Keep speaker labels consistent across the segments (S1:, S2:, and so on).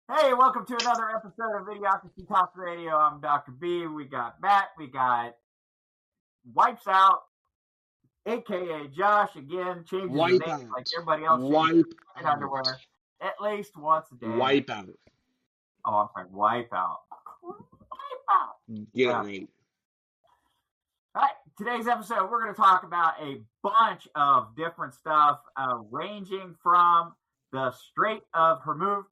S1: Hey, welcome to another episode of Idiocracy Talk Radio. I'm Dr. B. We got Matt. We got Wipeout, aka Josh. Again, changes his name
S2: Wipeout.
S1: like everybody else changes their
S2: Wipeout.
S1: underwear at least once a day.
S2: Wipeout.
S1: Oh, I'm sorry, Wipeout. Wipeout.
S2: Get it right.
S1: All right, today's episode, we're going to talk about a bunch of different stuff, ranging from the Strait of Hormuz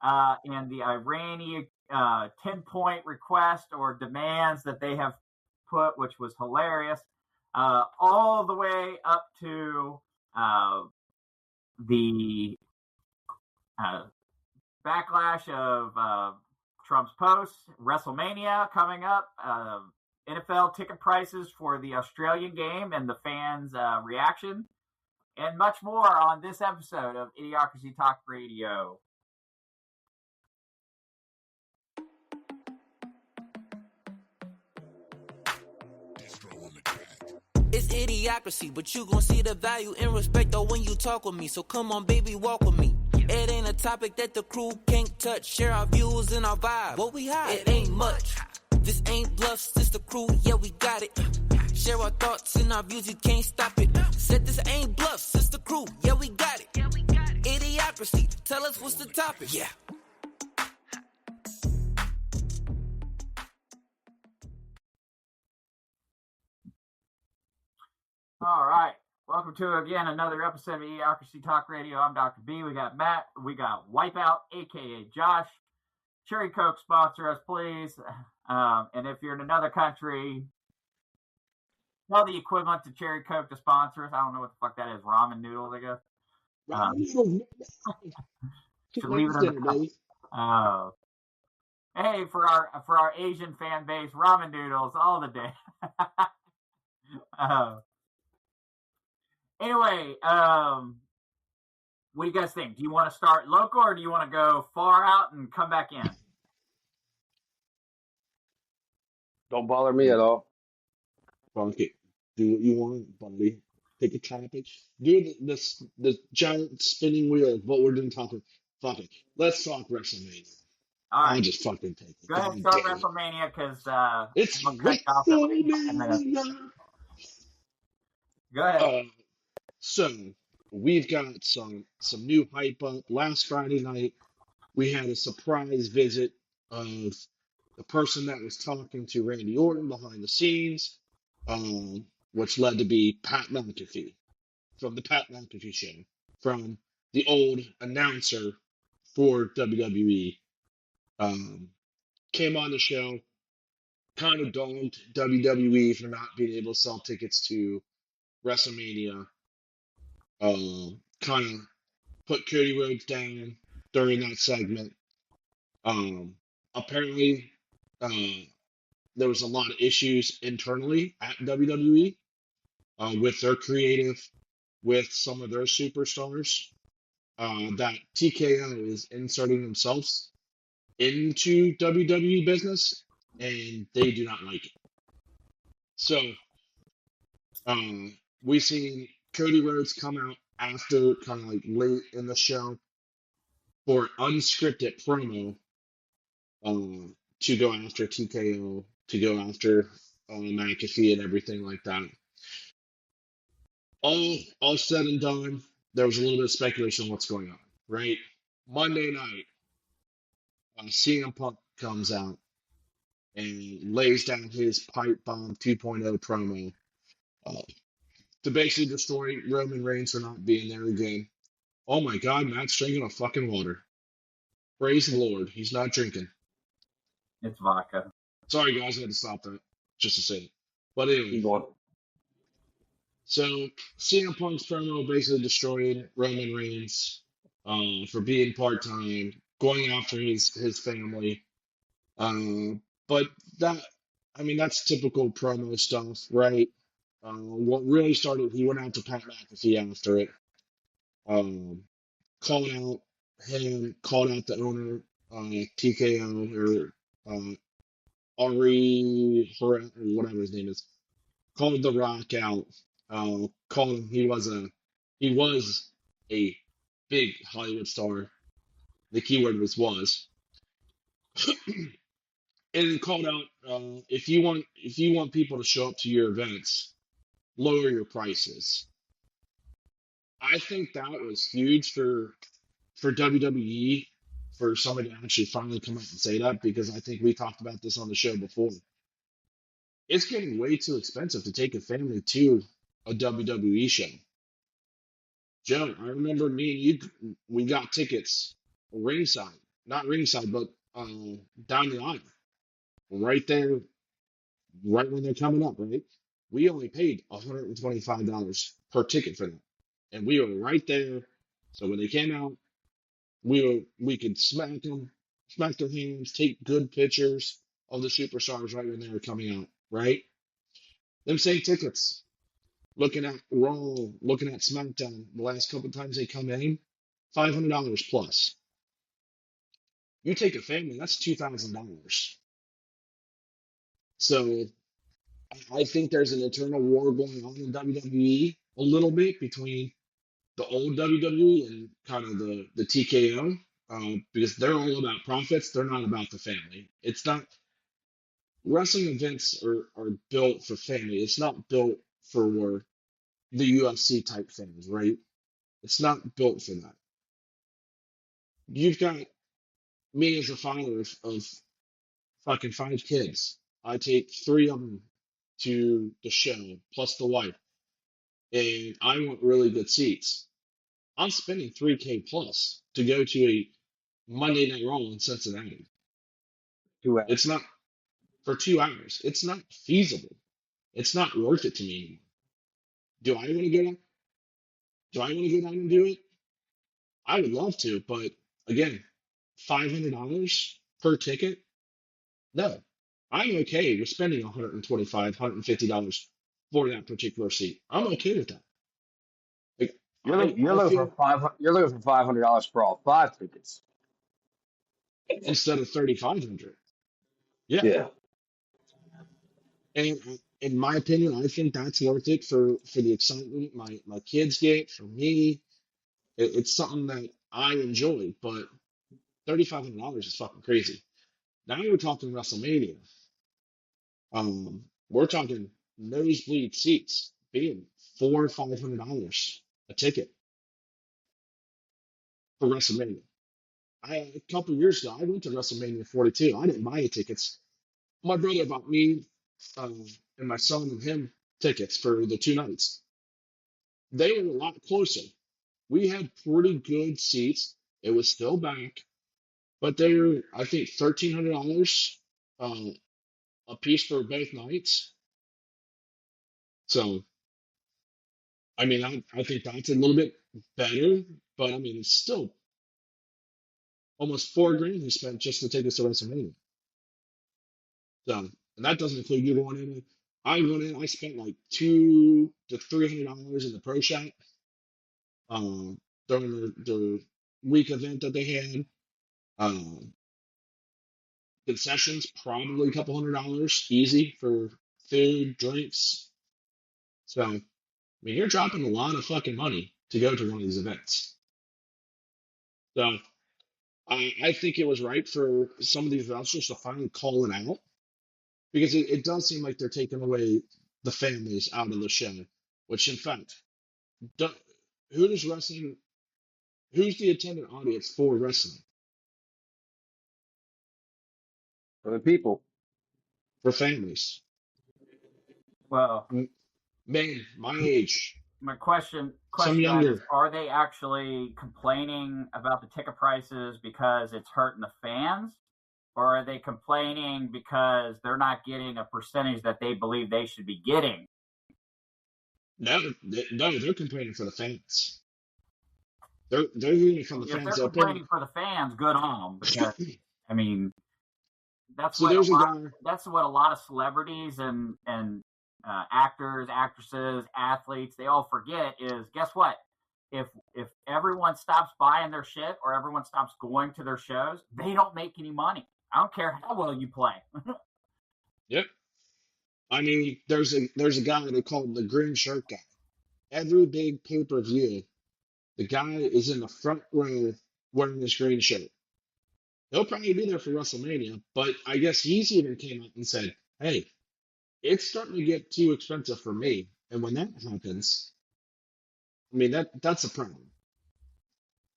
S1: and the Iranian 10-point request or demands that they have put, which was hilarious, all the way up to the backlash of Trump's posts, WrestleMania coming up, NFL ticket prices for the Australian game and the fans' reaction, and much more on this episode of Idiocracy Talk Radio.
S3: It's idiocracy, but you gon' see the value and respect though when you talk with me. So come on, baby, walk with me. It ain't a topic that the crew can't touch. Share our views and our vibe. What we hide? It ain't much. This ain't bluffs, this the crew, yeah, we got it. Share our thoughts and our views, you can't stop it. Said this ain't bluffs, this the crew, yeah, we got it. Idiocracy, tell us what's the topic. Yeah.
S1: All right. Welcome to, again, another episode of Idiocracy Talk Radio. I'm Dr. B. We got Matt. We got Wipeout, a.k.a. Josh. Cherry Coke, sponsor us, please. And if you're in another country, tell the equivalent to Cherry Coke to sponsor us. I don't know what the fuck that is. Ramen noodles, I guess. Should leave it in the cup. Hey, for our Asian fan base, ramen noodles all the day. Anyway, what do you guys think? Do you want to start local or do you want to go far out and come back in?
S4: Don't bother me at all.
S2: Funk it. Do what you want, buddy. Pick a topic. Do the giant spinning wheel of what we're doing talking. Fuck it. Let's talk WrestleMania.
S1: All right.
S2: I'll just fucking take it.
S1: Go ahead and start WrestleMania because
S2: it's
S1: WrestleMania. Go ahead.
S2: So we've got some new hype up. Last Friday night, we had a surprise visit of the person that was talking to Randy Orton behind the scenes, which led to be Pat McAfee from the Pat McAfee Show, from the old announcer for WWE. Came on the show, kind of dogged WWE for not being able to sell tickets to WrestleMania. Kind of put Cody Rhodes down during that segment. Apparently, there was a lot of issues internally at WWE with their creative, with some of their superstars, that TKO is inserting themselves into WWE business, and they do not like it. So, we've seen Cody Rhodes come out after, kind of like late in the show, for unscripted promo to go after TKO, to go after McAfee and everything like that. All said and done, there was a little bit of speculation on what's going on, right? Monday night, CM Punk comes out and lays down his pipe bomb 2.0 promo to basically destroy Roman Reigns for not being there again. Oh my God, Matt's drinking a fucking water. Praise the Lord, he's not drinking.
S1: It's vodka.
S2: Sorry guys, I had to stop that just to say it. But anyway, so CM Punk's promo basically destroyed Roman Reigns for being part-time, going after his family. But that's typical promo stuff, right? What really started, he went out to Pat McAfee after it. Called out him, called out the owner, TKO, or Ari, or whatever his name is. Called The Rock out. Called him, he was a big Hollywood star. The keyword was. And it called out, if you want people to show up to your events, lower your prices. I think that was huge for WWE, for somebody to actually finally come out and say that, because I think we talked about this on the show before. It's getting way too expensive to take a family to a WWE show. Joe, I remember me and you, we got tickets ringside, not ringside, but down the aisle, right there, right when they're coming up, right? We only paid $125 per ticket for them, and we were right there. So when they came out, we could smack them, smack their hands, take good pictures of the superstars right when they were coming out, right? Them same tickets. Looking at Raw, looking at SmackDown, the last couple times they come in, $500 plus. You take a family, that's $2,000. So I think there's an eternal war going on in WWE a little bit between the old WWE and kind of the TKO, because they're all about profits. They're not about the family. It's not, wrestling events are built for family. It's not built for the UFC type things, right? It's not built for that. You've got me as a father of fucking 5 kids. I take 3 of them to the show, plus the wife, and I want really good seats. I'm spending $3K plus to go to a Monday Night Raw in Cincinnati.
S4: 2 hours.
S2: It's not for 2 hours. It's not feasible. It's not worth it to me anymore. Do I want to go down? Do I want to go down and do it? I would love to, but again, $500 per ticket? No. I'm okay with spending $125, $150 for that particular seat. I'm okay with that. Like,
S4: You're looking for $500 for all 5 tickets.
S2: Instead of $3,500. Yeah.
S4: Yeah.
S2: And in my opinion, I think that's worth it for the excitement my kids get, for me. It's something that I enjoy, but $3,500 is fucking crazy. Now we're talking WrestleMania. We're talking nosebleed seats being $400 or $500 a ticket for WrestleMania. A couple years ago, I went to WrestleMania 42. I didn't buy any tickets. My brother bought me and my son and him tickets for the 2 nights. They were a lot closer. We had pretty good seats. It was still back, but they were, I think, $1,300 a piece for both nights. So, I mean, I think that's a little bit better, but I mean, it's still almost $4,000 we spent just to take us to WrestleMania. So, and that doesn't include you going in. I went in. I spent like $200 to $300 in the pro shop during their week event that they had. Concessions probably a couple $100 easy for food, drinks. So, I mean, you're dropping a lot of fucking money to go to one of these events. So, I think it was right for some of these wrestlers to finally call it out, because it does seem like they're taking away the families out of the show, which in fact, who's the attendant audience for wrestling?
S4: For the people.
S2: For families.
S1: Well,
S2: Man, my age.
S1: My question
S2: Some younger.
S1: is, are they actually complaining about the ticket prices because it's hurting the fans? Or are they complaining because they're not getting a percentage that they believe they should be getting?
S2: No, they're complaining for the fans. They're hearing from the fans.
S1: If they're complaining for the fans, good on them. Because, I mean, that's what a lot of celebrities and actors, actresses, athletes, they all forget is, guess what? If everyone stops buying their shit or everyone stops going to their shows, they don't make any money. I don't care how well you play.
S2: Yep. I mean, there's a guy they call him the green shirt guy. Every big pay-per-view, the guy is in the front row wearing this green shirt. He'll probably be there for WrestleMania, but I guess he's even came out and said, "Hey, it's starting to get too expensive for me." And when that happens, I mean that's a problem.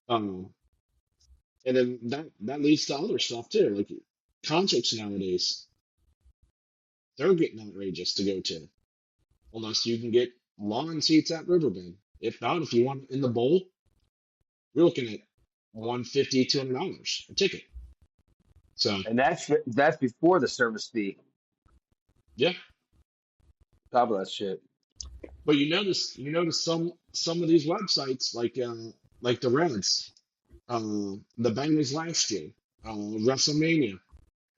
S2: Um, and then that leads to other stuff too, like concerts nowadays. They're getting outrageous to go to, unless you can get lawn seats at Riverbend. If not, if you want in the bowl, you're looking at $150, $200 a ticket. So,
S4: And that's before the service fee.
S2: yeah.
S4: Top of that shit.
S2: But you notice some of these websites like the Reds, the Bengals last year, WrestleMania,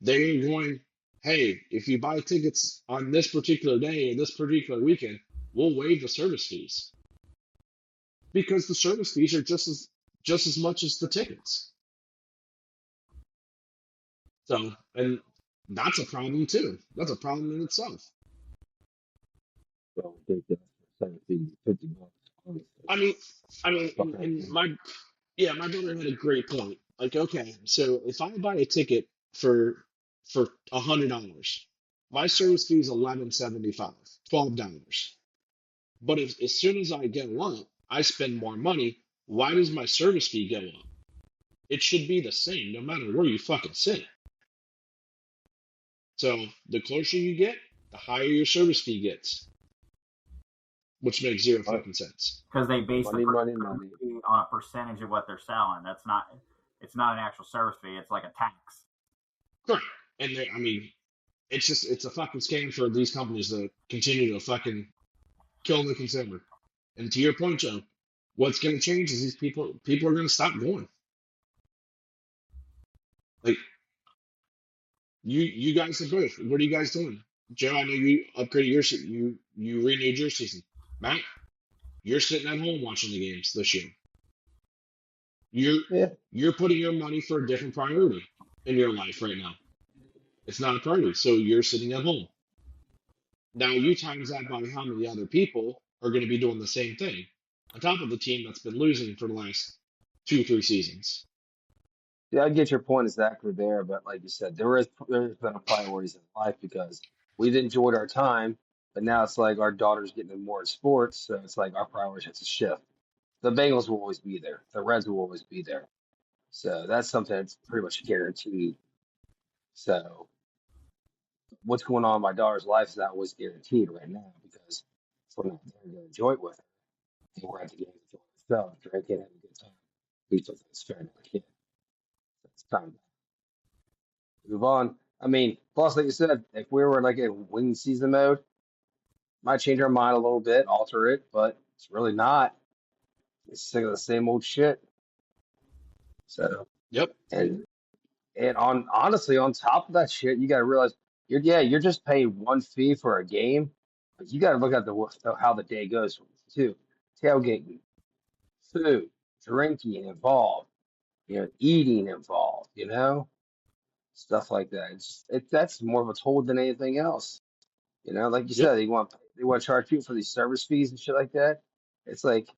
S2: they're going, hey, if you buy tickets on this particular day or this particular weekend, we'll waive the service fees because the service fees are just as much as the tickets. So, and that's a problem too. That's a problem in itself.
S4: So I think that's $50.
S2: I mean, and my brother had a great point. Like, okay, so if I buy a ticket for $100, my service fee is $11.75, $12. But if as soon as I go up, I spend more money. Why does my service fee go up? It should be the same, no matter where you fucking sit. So the closer you get, the higher your service fee gets, which makes zero fucking sense.
S1: Because they base
S4: money
S1: fee on a percentage of what they're selling. It's not an actual service fee. It's like a tax.
S2: Correct. And it's a fucking scam for these companies to continue to fucking kill the consumer. And to your point, Joe, what's going to change is these people are going to stop going. Like, you guys are both. What are you guys doing? Joe, I know you upgraded you renewed your season. Matt, you're sitting at home watching the games this year. You're putting your money for a different priority in your life right now. It's not a priority, so you're sitting at home. Now you times that by how many other people are going to be doing the same thing, on top of the team that's been losing for the last 2-3 seasons.
S4: Yeah, I get your point exactly there, but like you said, there's been a priorities in life because we've enjoyed our time, but now it's like our daughter's getting more in sports, so it's like our priorities have to shift. The Bengals will always be there. The Reds will always be there. So that's something that's pretty much guaranteed. So what's going on in my daughter's life is not always guaranteed right now because if we're not there to enjoy it with her, and we're at the game enjoying ourselves, drinking, having a good time. We still think it's fair to the kid. It's time to move on. I mean, plus, like you said, if we were like in win season mode, might change our mind a little bit, alter it, but it's really not. It's sick of the same old shit. So,
S2: Yep.
S4: And honestly, on top of that shit, you got to realize you're just paying one fee for a game, but you got to look at how the day goes too. Tailgating, food, drinking involved, eating involved, stuff like that. That's more of a toll than anything else. Like you said, they want to charge people for these service fees and shit like that. It's like,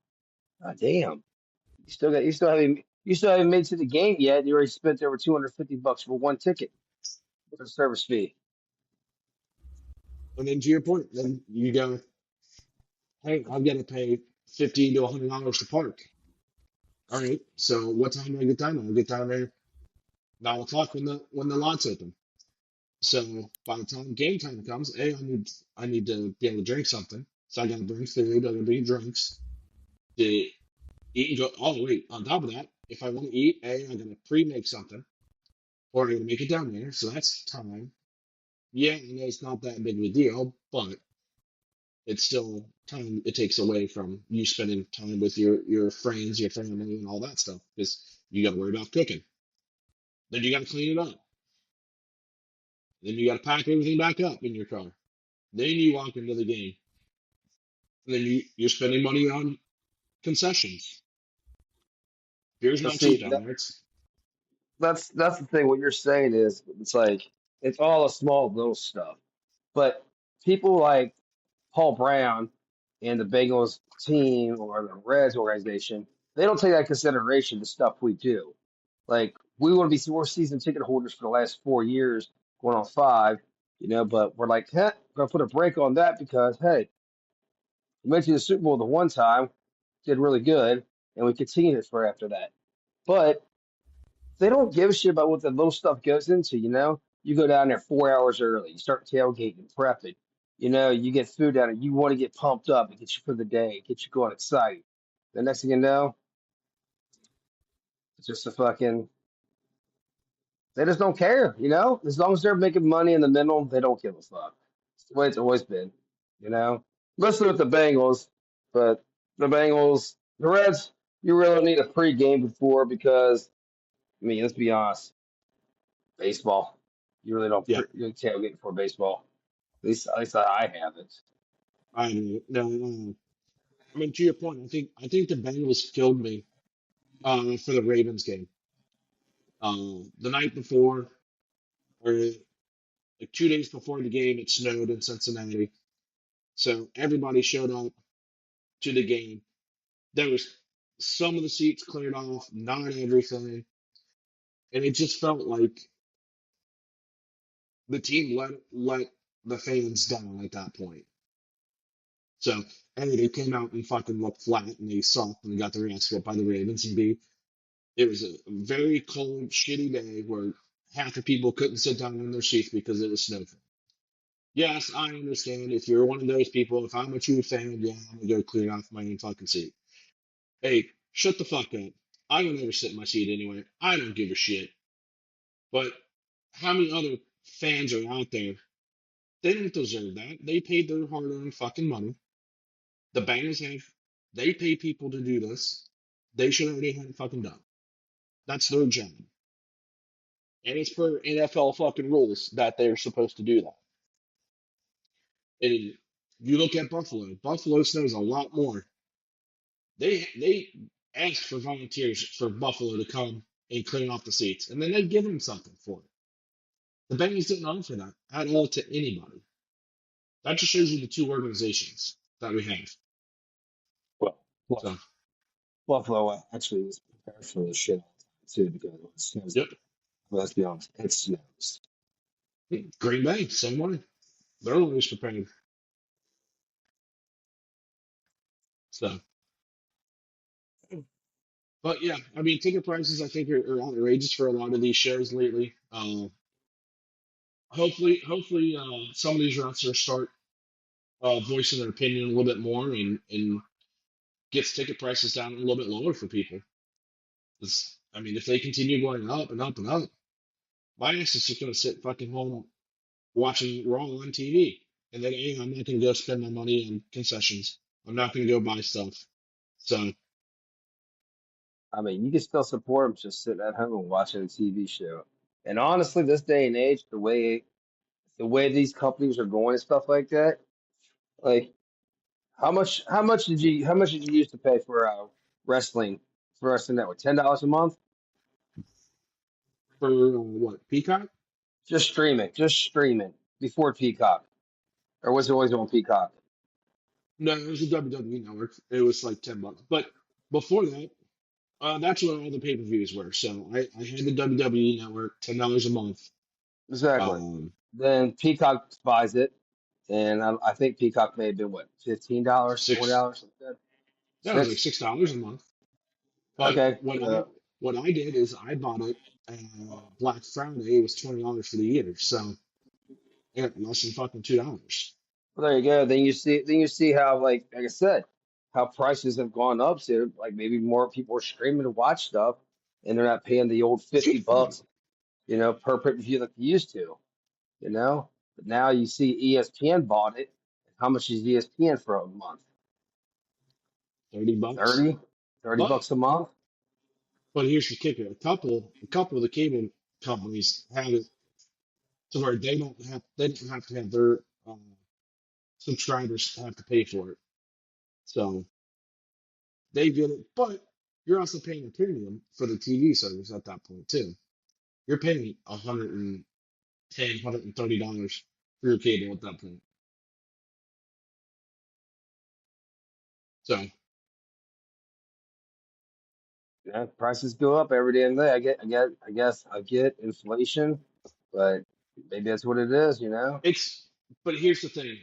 S4: God damn, you still haven't made it to the game yet. You already spent over $250 for one ticket for the service fee.
S2: And then to your point, then you go, hey, I've got to pay $50 to $100 to park. All right, so what time do I get down there? I get down there 9 o'clock when the lot's open. So by the time game time comes, I need to be able to drink something. So I got to bring food. I got to bring drinks to eat and go. Oh wait, on top of that, if I want to eat, I got to pre-make something, or I got to make it down there. So that's time. Yeah, I know it's not that big of a deal, but it's still time it takes away from you spending time with your friends, your family, and all that stuff because you got to worry about cooking. Then you got to clean it up. Then you got to pack everything back up in your car. Then you walk into the game. And then you're spending money on concessions. Beer's not cheap down there.
S4: That's the thing. What you're saying is, it's like it's all a small little stuff, but people like Paul Brown and the Bengals team or the Reds organization, they don't take that into consideration the stuff we do. Like we're season ticket holders for the last 4 years, going on 5, but we're like, we're going to put a break on that because, hey, we went to the Super Bowl the one time, did really good, and we continued it for after that. But they don't give a shit about what the little stuff goes into, You go down there 4 hours early, you start tailgating, prepping, you get food down there, you want to get pumped up, it gets you for the day, get you going excited. The next thing you know, it's just they just don't care, As long as they're making money in the middle, they don't give a fuck. It's the way it's always been, Mostly with the Bengals, but the Reds, you really don't need a pre-game before because, let's be honest, baseball. You really don't you tailgate before baseball. At least I haven't.
S2: I know. No. I mean, to your point, I think the Bengals killed me for the Ravens game. The night before, or like 2 days before the game, it snowed in Cincinnati. So everybody showed up to the game. There was some of the seats cleared off, not everything. And it just felt like the team let the fans down at that point. So, A, they came out and fucking looked flat and they sucked and they got their ass whipped by the Ravens. And B, it was a very cold, shitty day where half the people couldn't sit down in their seats because it was snowing. Yes, I understand. If you're one of those people, if I'm a true fan, yeah, I'm gonna go clean off my own fucking seat. Hey, shut the fuck up. I don't ever sit in my seat anyway. I don't give a shit. But how many other fans are out there? They don't deserve that. They paid their hard-earned fucking money. The Bengals they pay people to do this. They should already have it fucking done. That's their job. And it's per NFL fucking rules that they're supposed to do that. And you look at Buffalo. Buffalo snows a lot more. They ask for volunteers for Buffalo to come and clean off the seats, and then they give them something for it. The Bengals didn't offer that at all to anybody. That just shows you the two organizations that we have.
S4: Well,
S2: So,
S4: Buffalo actually is prepared for this shit all the time too because it snows.
S2: yep.
S4: Well, let's be honest, it snows.
S2: Green Bay, same way. They're always prepared. So, but yeah, I mean, ticket prices I think are outrageous for a lot of these shows lately. Hopefully, some of these wrestlers start voicing their opinion a little bit more and gets ticket prices down a little bit lower for people. I mean, if they continue going up and up and up, my ass is just gonna sit fucking home watching Raw on TV, and then I'm not gonna go spend my money on concessions. I'm not gonna go buy stuff. So,
S4: I mean, you can still support them just sitting at home and watching a TV show. And honestly, this day and age, the way these companies are going and stuff like that, like how much did you used to pay for wrestling for Wrestling Network? $10 a month?
S2: for what, Peacock?
S4: Just streaming before Peacock, or was it always on Peacock?
S2: No, it was a WWE network. It was like $10. But before that, that's where all the pay-per-views were. So I had the WWE network, $10 a month.
S4: Exactly.
S2: Um,
S4: Then Peacock buys it, and I think Peacock may have been what, $15,
S2: six.
S4: $20, like that.
S2: That was like
S4: Six.
S2: $6 a month. But
S4: Okay.
S2: what I did is I bought it Black Friday. It was $20 for the year. So yeah, less than fucking $2.
S4: Well, there you go. Then you see how, like I said, how prices have gone up. So like maybe more people are streaming to watch stuff, and they're not paying the old $50, per pay-per-view like they used to, But now you see ESPN bought it. How much is ESPN for a month?
S2: $30.
S4: 30, 30
S2: But
S4: bucks a month.
S2: here's the kicker: a couple of the cable companies have it to where they don't have to have their subscribers have to pay for it. So they get it, but you're also paying a premium for the TV service at that point too. You're paying $130 for your cable at that point. So
S4: Yeah, prices go up every damn day. I guess I get inflation, but maybe that's what it is, you know?
S2: But here's the thing.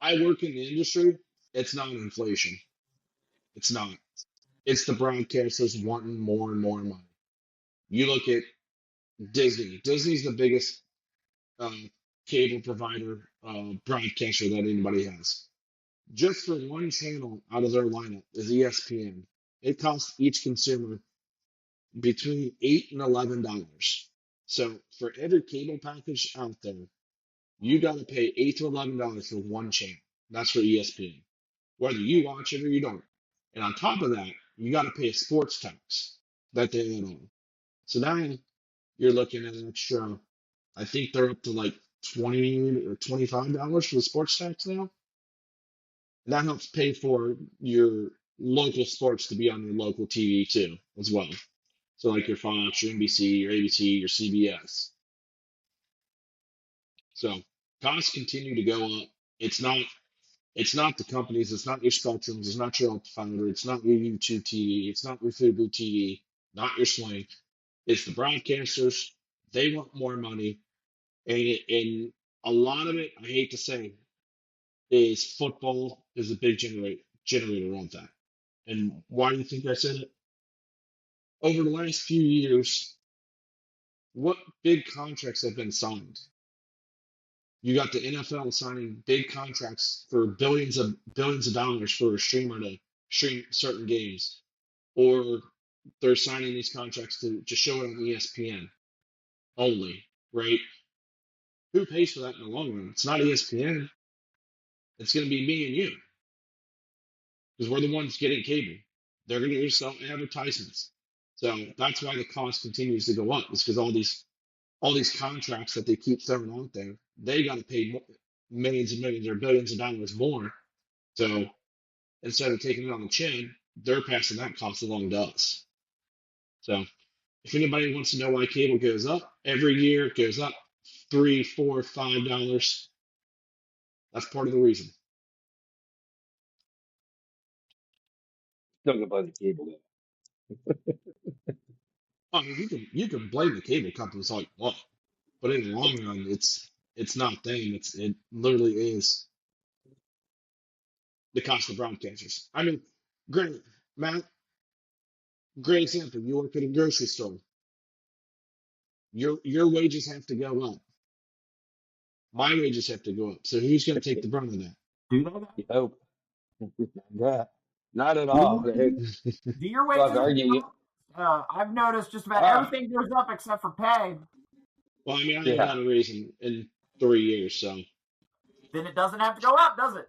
S2: I work in the industry. It's not inflation. It's not. It's the broadcasters wanting more and more money. You look at Disney. Disney's the biggest uh, cable provider, broadcaster that anybody has. Just for one channel out of their lineup is ESPN. It costs each consumer between $8 and $11. So for every cable package out there, you got to pay $8 to $11 for one channel. That's for ESPN, whether you watch it or you don't. And on top of that, you got to pay a sports tax that they add on. So now you're looking at an extra. I think they're up to like $20 or $25 for the sports tax now. And that helps pay for your local sports to be on your local TV too, as well. So like your Fox, your NBC, your ABC, your CBS. So costs continue to go up. It's not the companies, it's not your Spectrums, it's not your Finder, it's not your YouTube TV, it's not your Fubo TV, not your Sling. It's the broadcasters. They want more money. And a lot of it, I hate to say, is football is a big generator of that. And why do you think I said it? Over the last few years, what big contracts have been signed? You got the NFL signing big contracts for billions of dollars for a streamer to stream certain games, or they're signing these contracts to show it on ESPN only, right? Who pays for that in the long run? It's not ESPN. It's going to be me and you, because we're the ones getting cable. They're going to sell advertisements. So that's why the cost continues to go up. It's because all these contracts that they keep throwing out there, they got to pay millions and millions or billions of dollars more. So instead of taking it on the chin, they're passing that cost along to us. So if anybody wants to know why cable goes up, every year it goes up $3, $4, $5. That's part of the reason.
S4: Don't go by the cable.
S2: I mean, you can blame the cable companies all you want, but in the long run, it's not them. It literally is the cost of broadcasters. I mean, granted, Matt, great example. You work at a grocery store. Your wages have to go up. My wages have to go up. So who's going to take the brunt of that?
S1: Do they?
S4: You hope. Yeah. Not at
S1: Do
S4: all.
S1: your
S4: Fuck,
S1: wages?
S4: argue.
S1: I've noticed just about
S4: Ah.
S1: everything goes up except for pay.
S2: Well, I mean, I haven't had a raise in 3 years, so.
S1: Then it doesn't have to go up, does it?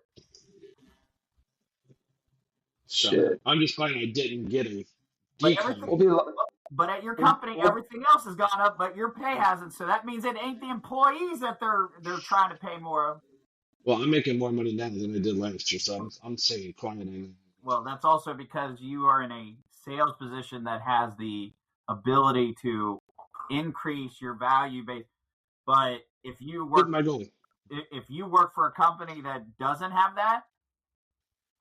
S2: So
S4: Shit.
S2: I'm just glad I didn't get a
S1: But
S2: decline.
S1: But at your company, everything else has gone up, but your pay hasn't. So that means it ain't the employees that they're trying to pay more of.
S2: Well, I'm making more money now than I did last year, so I'm saying quiet.
S1: Well, that's also because you are in a sales position that has the ability to increase your value base. But if you work for a company that doesn't have that,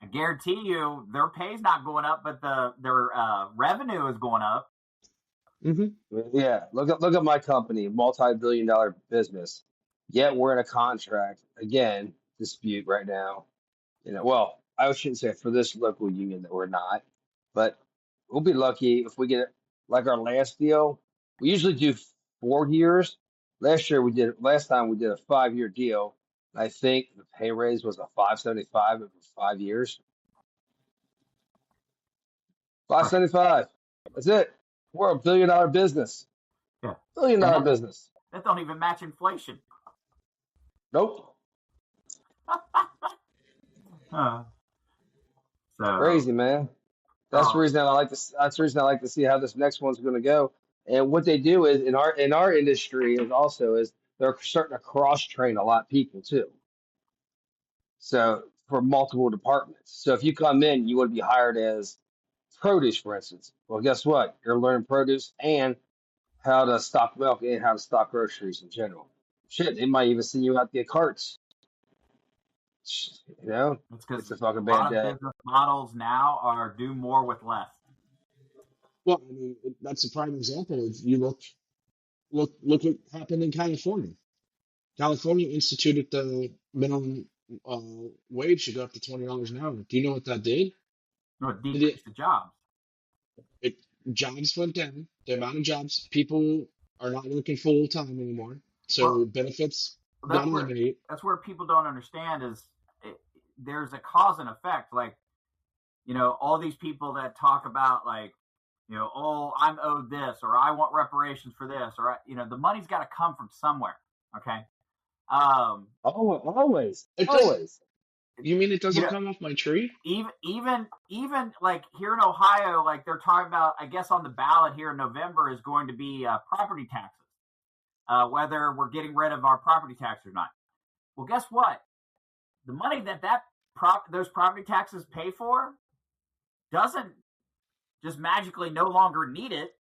S1: I guarantee you their pay's not going up, but their revenue is going up.
S4: Mm-hmm. Yeah, look at my company, multi-billion-dollar business. Yet we're in a contract again dispute right now. Well, I shouldn't say for this local union that we're not, but we'll be lucky if we get like our last deal. We usually do 4 years. Last time we did a 5-year deal. I think the pay raise was a $575 for 5 years. $575. That's it. We're a $1 billion business.
S1: Yeah.
S4: $1 billion business.
S1: That don't even match inflation.
S4: Nope.
S1: So
S4: Crazy, man. That's the reason I like to. That's the reason I like to see how this next one's going to go. And what they do is in our industry is they're starting to cross train a lot of people too. So for multiple departments. So if you come in, you want to be hired as produce, for instance. Well, guess what? You're learning produce and how to stock milk and how to stock groceries in general. Shit, they might even send you out the carts. It's a fucking bad day.
S1: Business models now are do more with less.
S2: Well, I mean, that's a prime example. If you look what happened in California. California instituted the minimum wage to go up to $20 an hour. Do you know what that did?
S1: No, it
S2: It,
S1: decreased the jobs.
S2: it jobs went down. The amount of jobs, people are not working full time anymore. So benefits got eliminated.
S1: That's where people don't understand is there's a cause and effect. Like, all these people that talk about like, oh, I'm owed this, or I want reparations for this, or the money's got to come from somewhere. Okay.
S4: Always.
S2: You mean it doesn't come off my tree?
S1: Even like here in Ohio, like they're talking about, I guess on the ballot here in November is going to be property taxes, whether we're getting rid of our property tax or not. Well, guess what? The money that those property taxes pay for doesn't just magically no longer need it.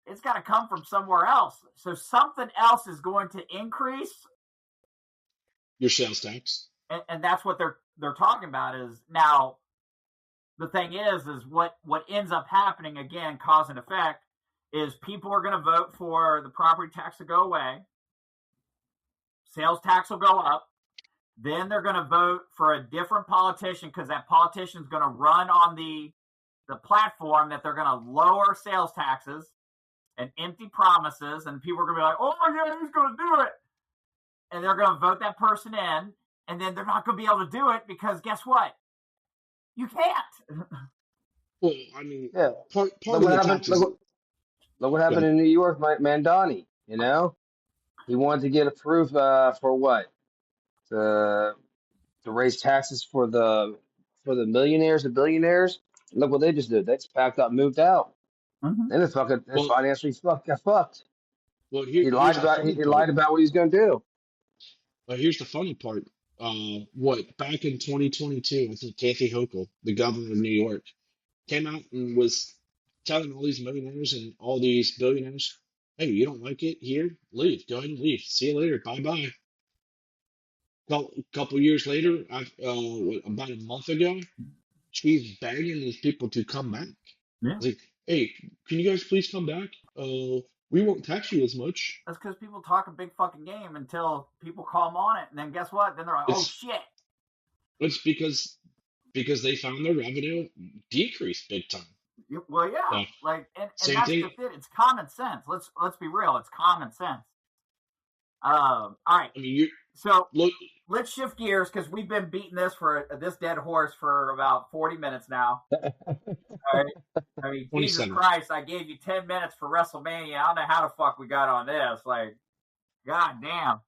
S1: It's got to come from somewhere else. So something else is going to increase
S2: your sales tax.
S1: And that's what they're talking about is now the thing is what ends up happening, again, cause and effect, is people are going to vote for the property tax to go away. Sales tax will go up. Then they're going to vote for a different politician because that politician is going to run on the platform that they're going to lower sales taxes and empty promises. And people are going to be like, oh, yeah, he's going to do it. And they're going to vote that person in. And then they're not going to be able to do it because guess what? You can't.
S2: Well, I mean,
S4: yeah.
S2: Part of the taxes.
S4: Look what happened in New York, Mandani. He wanted to get approved for what? To raise taxes for the millionaires and billionaires. Look what they just did. They just packed up, and moved out.
S1: Mm-hmm.
S4: And it's financially got fucked.
S2: Well,
S4: he lied about what he's going to do.
S2: Well, here's the funny part. Back in 2022, I think Kathy Hochul, the governor of New York, came out and was telling all these millionaires and all these billionaires, hey, you don't like it here? Leave. Go ahead and leave. See you later. Bye-bye. A couple years later, about a month ago, she's begging these people to come back.
S1: Yeah.
S2: It's like, hey, can you guys please come back? We won't tax you as much.
S1: That's because people talk a big fucking game until people call them on it, and then guess what? Then they're like, oh shit.
S2: It's because they found their revenue decreased big time.
S1: Well, yeah, and that's just it. It's common sense. Let's be real. It's common sense. All right.
S2: I mean,
S1: let's shift gears because we've been beating this dead horse for about 40 minutes now. All right. I mean, Jesus Christ, I gave you 10 minutes for WrestleMania. I don't know how the fuck we got on this. Like, god damn.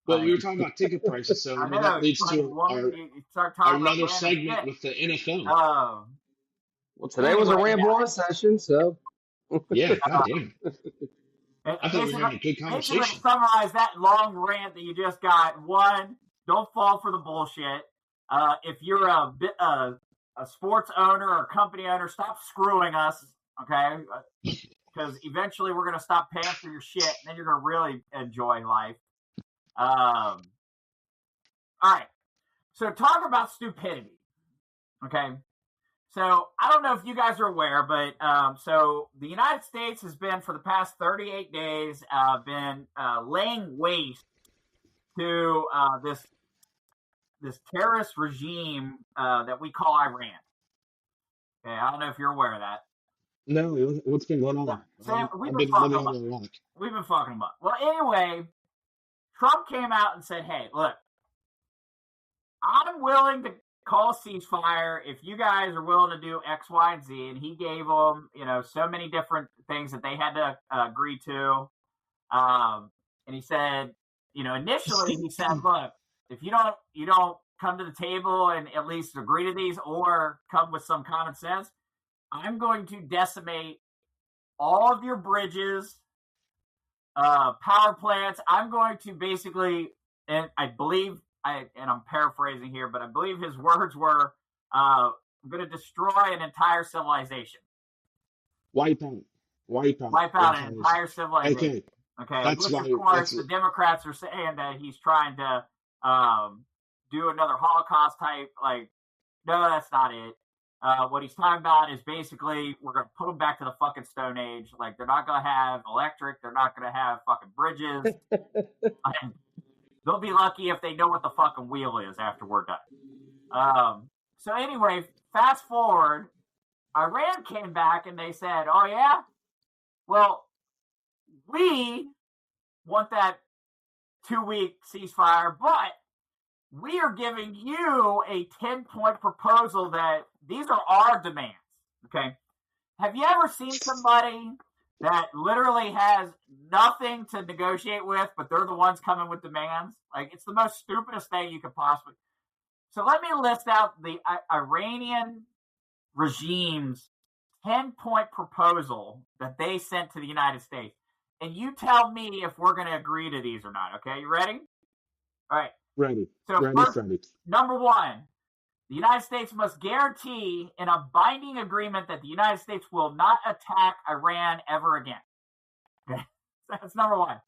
S2: Well, we were talking about ticket prices, so that leads to another segment with the NFL.
S4: Well, today was a ramble-on session, so.
S2: Yeah, goddamn. I thought we were having a good conversation.
S1: To summarize that long rant that you just got, one, don't fall for the bullshit. If you're a sports owner or company owner, stop screwing us, okay? Because eventually we're going to stop paying for your shit, and then you're going to really enjoy life. All right. So talk about stupidity, okay? So I don't know if you guys are aware, but so the United States has been, for the past 38 days, been laying waste to this terrorist regime that we call Iran. Okay, I don't know if you're aware of that.
S2: No, what's been going on?
S1: Sam, we've been fucking them up. Well, anyway, Trump came out and said, hey, look, I'm willing to call a ceasefire if you guys are willing to do X, Y, and Z. And he gave them, so many different things that they had to agree to. And he said, initially he said, look, if you don't come to the table and at least agree to these or come with some common sense, I'm going to decimate all of your bridges, power plants. I'm going to basically, and I believe, and I'm paraphrasing here, but I believe his words were, I'm going to destroy an entire civilization.
S2: Wipe out
S1: an entire civilization. Okay.
S2: That's
S1: which, of course, the Democrats are saying that he's trying to do another Holocaust type. Like, no, that's not it. What he's talking about is basically we're going to put them back to the fucking Stone Age. Like, they're not going to have electric. They're not going to have fucking bridges. They'll be lucky if they know what the fucking wheel is after we're done. So anyway, fast forward, Iran came back and they said, oh, yeah? Well, we want that 2-week ceasefire, but we are giving you a 10-point proposal that these are our demands, okay? Have you ever seen somebody that literally has nothing to negotiate with, but they're the ones coming with demands? Like, it's the most stupidest thing you could possibly... So let me list out the Iranian regime's 10-point proposal that they sent to the United States. And you tell me if we're going to agree to these or not, okay? You ready? All right.
S2: Ready.
S1: So
S2: Ready.
S1: Number one, the United States must guarantee in a binding agreement that the United States will not attack Iran ever again. Okay. That's number one.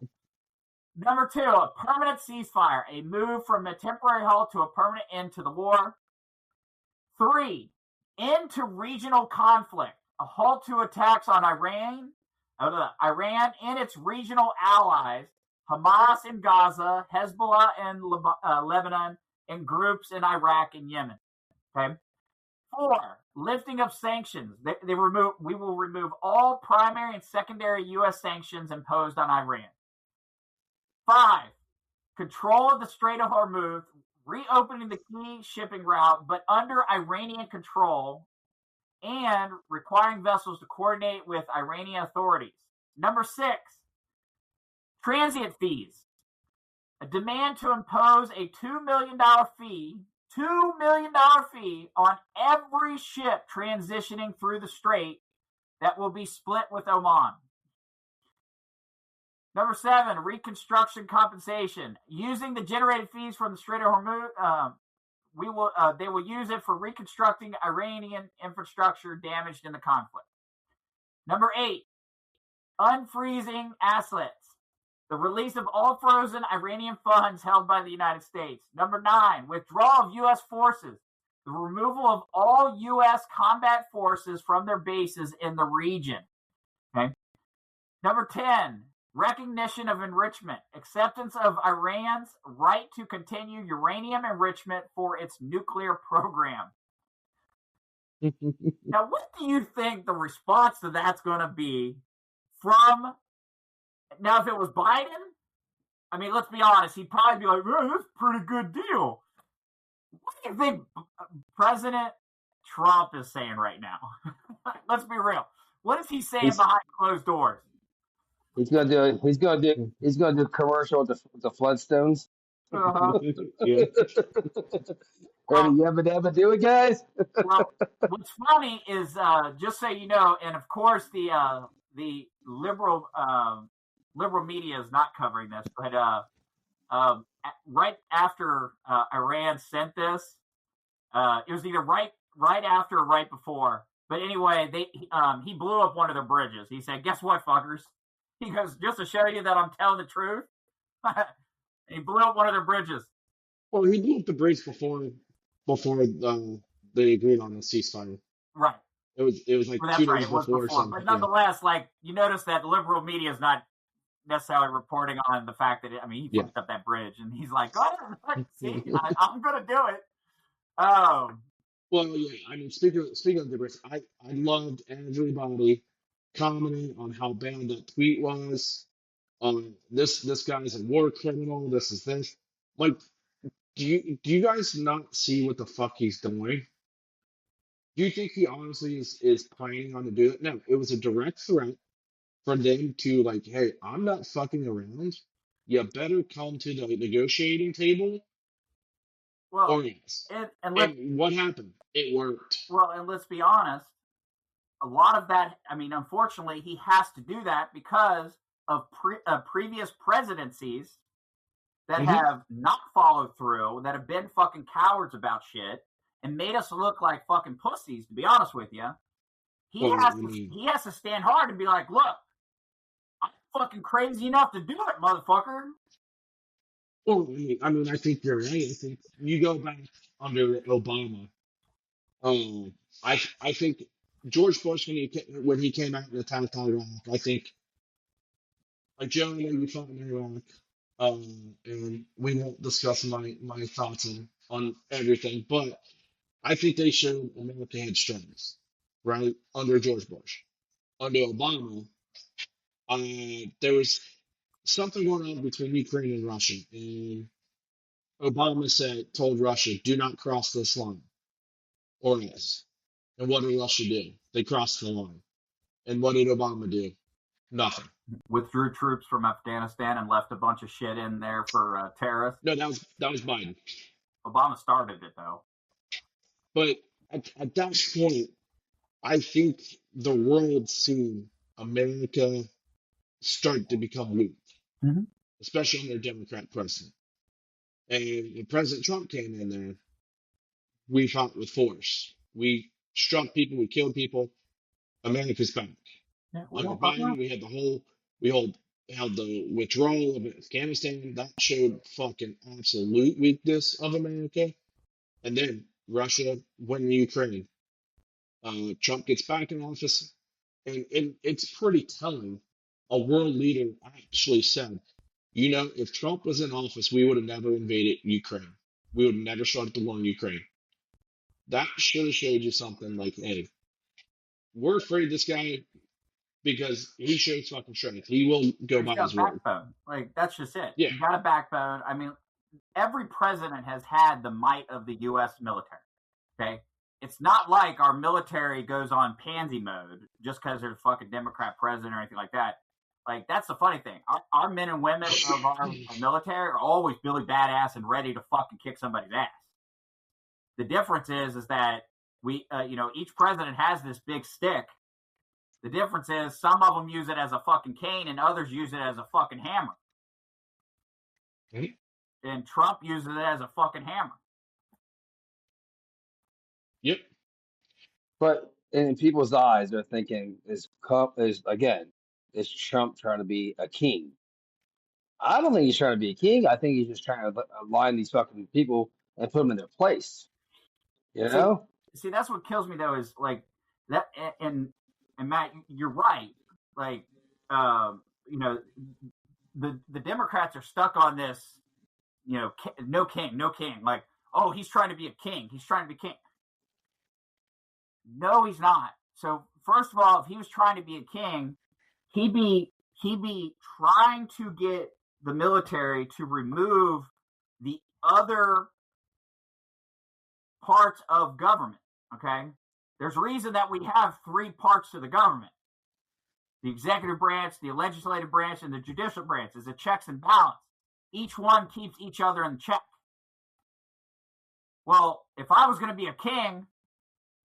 S1: Number two, a permanent ceasefire, a move from a temporary halt to a permanent end to the war. 3, end to regional conflict, a halt to attacks on Iran and its regional allies, Hamas in Gaza, Hezbollah in Lebanon, and groups in Iraq and Yemen. Okay. 4, lifting of sanctions. We will remove all primary and secondary U.S. sanctions imposed on Iran. 5, control of the Strait of Hormuz, reopening the key shipping route, but under Iranian control, and requiring vessels to coordinate with Iranian authorities. Number 6, transient fees. A demand to impose a $2 million fee on every ship transitioning through the strait that will be split with Oman. Number 7, reconstruction compensation. Using the generated fees from the Strait of Hormuz, they will use it for reconstructing Iranian infrastructure damaged in the conflict. Number 8, unfreezing assets. The release of all frozen Iranian funds held by the United States. Number 9, withdrawal of U.S. forces. The removal of all U.S. combat forces from their bases in the region. Okay. Number 10, recognition of enrichment. Acceptance of Iran's right to continue uranium enrichment for its nuclear program. Now, what do you think the response to that's going to be from... Now, if it was Biden, I mean, let's be honest, he'd probably be like, oh, that's a pretty good deal. What do you think President Trump is saying right now? Let's be real. What is he saying behind closed doors?
S4: He's gonna do commercial with the Flintstones.
S1: Uh-huh.
S2: Yeah.
S4: Ready, yabba dabba do it, guys.
S1: Well, what's funny is just so you know, and of course the liberal media is not covering this, but right after Iran sent this, it was either right after or right before. But anyway, he blew up one of their bridges. He said, "Guess what, fuckers?" He goes, "Just to show you that I'm telling the truth." He blew up one of their bridges.
S2: Well, he blew up the bridge before they agreed on the ceasefire.
S1: Right.
S2: It was like
S1: Well,
S2: 2
S1: right.
S2: days
S1: It was
S2: before.
S1: before. But nonetheless, like, you notice that liberal media is not necessarily reporting on the fact that he fucked up that bridge, and he's like, "Oh, see, I'm going to do it."
S2: Well, yeah. I mean, speaking of the bridge, I loved everybody commenting on how bad that tweet was. This guy's a war criminal. This is this. Like, do you guys not see what the fuck he's doing? Do you think he honestly is planning on to do it? No, it was a direct threat for them to, like, hey, I'm not fucking around. You better come to the negotiating table.
S1: Well,
S2: or yes. And what happened? It worked.
S1: Well, and let's be honest, a lot of that, unfortunately, he has to do that because of previous presidencies that have not followed through, that have been fucking cowards about shit, and made us look like fucking pussies, to be honest with you. He has to stand hard and be like, look, I'm fucking crazy enough to do it, motherfucker.
S2: Well, I think you're right. I think you go back under Obama. I think George Bush when he came out and attacked Iraq, I think like Joe, I know you fought in Iraq, and we won't discuss my thoughts on everything, but I think they showed America had strengths, right? Under George Bush, under Obama, there was something going on between Ukraine and Russia, and Obama told Russia, "Do not cross this line, or else." And what did Russia do? They crossed the line. And what did Obama do? Nothing.
S1: Withdrew troops from Afghanistan and left a bunch of shit in there for terrorists.
S2: No, that was Biden.
S1: Obama started it though.
S2: But at that point, I think the world seen America start to become weak, especially under a Democrat president. And when President Trump came in there, we fought with force. We struck people, we killed people. America's back.
S1: Yeah,
S2: Under Biden, we held the withdrawal of Afghanistan. That showed fucking absolute weakness of America. And then Russia went in Ukraine. Trump gets back in office, and it's pretty telling. A world leader actually said, if Trump was in office, we would have never invaded Ukraine. We would have never started the war in Ukraine. That should have showed you something like, hey, we're afraid of this guy because he shows fucking strength. He will go by his word.
S1: Backbone. Like, that's just it.
S2: Yeah.
S1: He's got a backbone. I mean, every president has had the might of the U.S. military. Okay? It's not like our military goes on pansy mode just because there's a fucking Democrat president or anything like that. Like, that's the funny thing. Our men and women of our military are always Billy Badass and ready to fucking kick somebody's ass. The difference is that we, each president has this big stick. The difference is some of them use it as a fucking cane and others use it as a fucking hammer.
S2: Mm-hmm.
S1: And Trump uses it as a fucking hammer.
S2: Yep.
S4: But in people's eyes, they're thinking, is Trump trying to be a king? I don't think he's trying to be a king. I think he's just trying to align these fucking people and put them in their place. You know?
S1: See, that's what kills me though is like that. And Matt, you're right. Like, the Democrats are stuck on this. No king. Like, oh, he's trying to be a king. He's trying to be king. No, he's not. So first of all, if he was trying to be a king, he'd be trying to get the military to remove the other parts of government. Okay, there's a reason that we have three parts to the government: the executive branch, the legislative branch, and the judicial branch. Is a checks and balance. Each one keeps each other in check. Well, if I was going to be a king,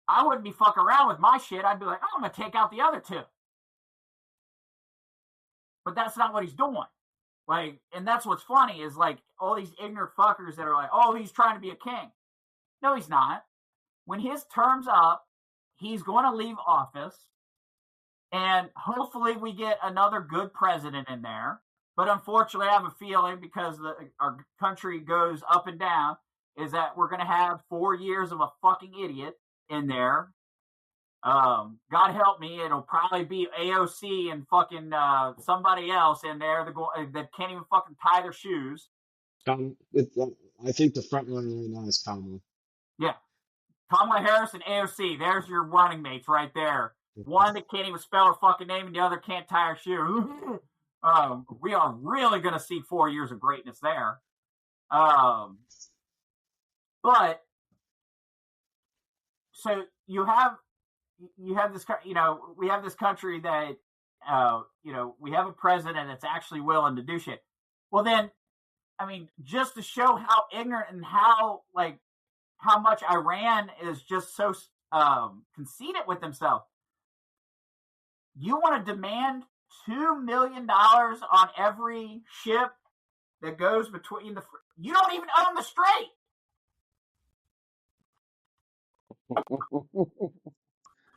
S1: I wouldn't be fucking around with my shit. I'd be like, I'm going to take out the other two. But that's not what he's doing. Like, and that's what's funny is like all these ignorant fuckers that are like, oh, he's trying to be a king. No, he's not. When his term's up, he's going to leave office. And hopefully we get another good president in there. But unfortunately, I have a feeling because our country goes up and down, is that we're going to have 4 years of a fucking idiot in there. God help me, it'll probably be AOC and fucking somebody else in there that can't even fucking tie their shoes.
S2: I think the front runner right now is Kamala.
S1: Yeah. Kamala Harris and AOC, there's your running mates right there. One that can't even spell her fucking name and the other can't tie her shoe. We are really going to see 4 years of greatness there. But so you have this, we have this country that, we have a president that's actually willing to do shit. Well, then, I mean, just to show how ignorant and how much Iran is just so conceited with themselves, you want to demand $2 million on every ship that goes between you don't even own the strait.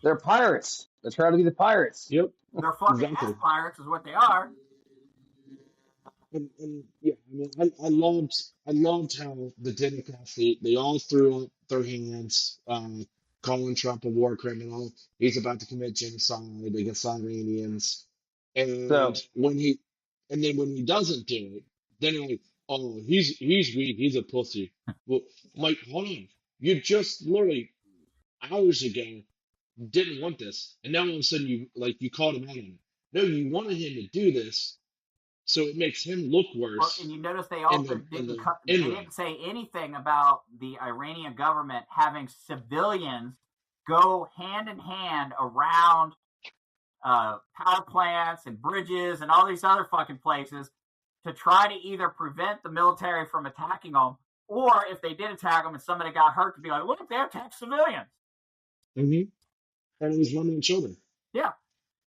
S4: They're pirates. They're trying to be the pirates.
S2: Yep.
S1: They're fucking ass pirates is what they are.
S2: And yeah, I mean, I loved how the Democrats, they all threw up their hands. calling Trump a war criminal. He's about to commit genocide against Iranians.
S4: So,
S2: And then when he doesn't do it, then they're like, oh, he's weak, he's a pussy. Well, I'm like, hold on. You just literally hours ago didn't want this, and now all of a sudden you called him out on it. No, you wanted him to do this, so it makes him look
S1: Well,
S2: worse.
S1: and you notice they also didn't say anything about the Iranian government having civilians go hand in hand around power plants and bridges and all these other fucking places to try to either prevent the military from attacking them, or if they did attack them and somebody got hurt, to be like, look, they attacked civilians.
S2: Mm-hmm. And it was women and children.
S1: Yeah.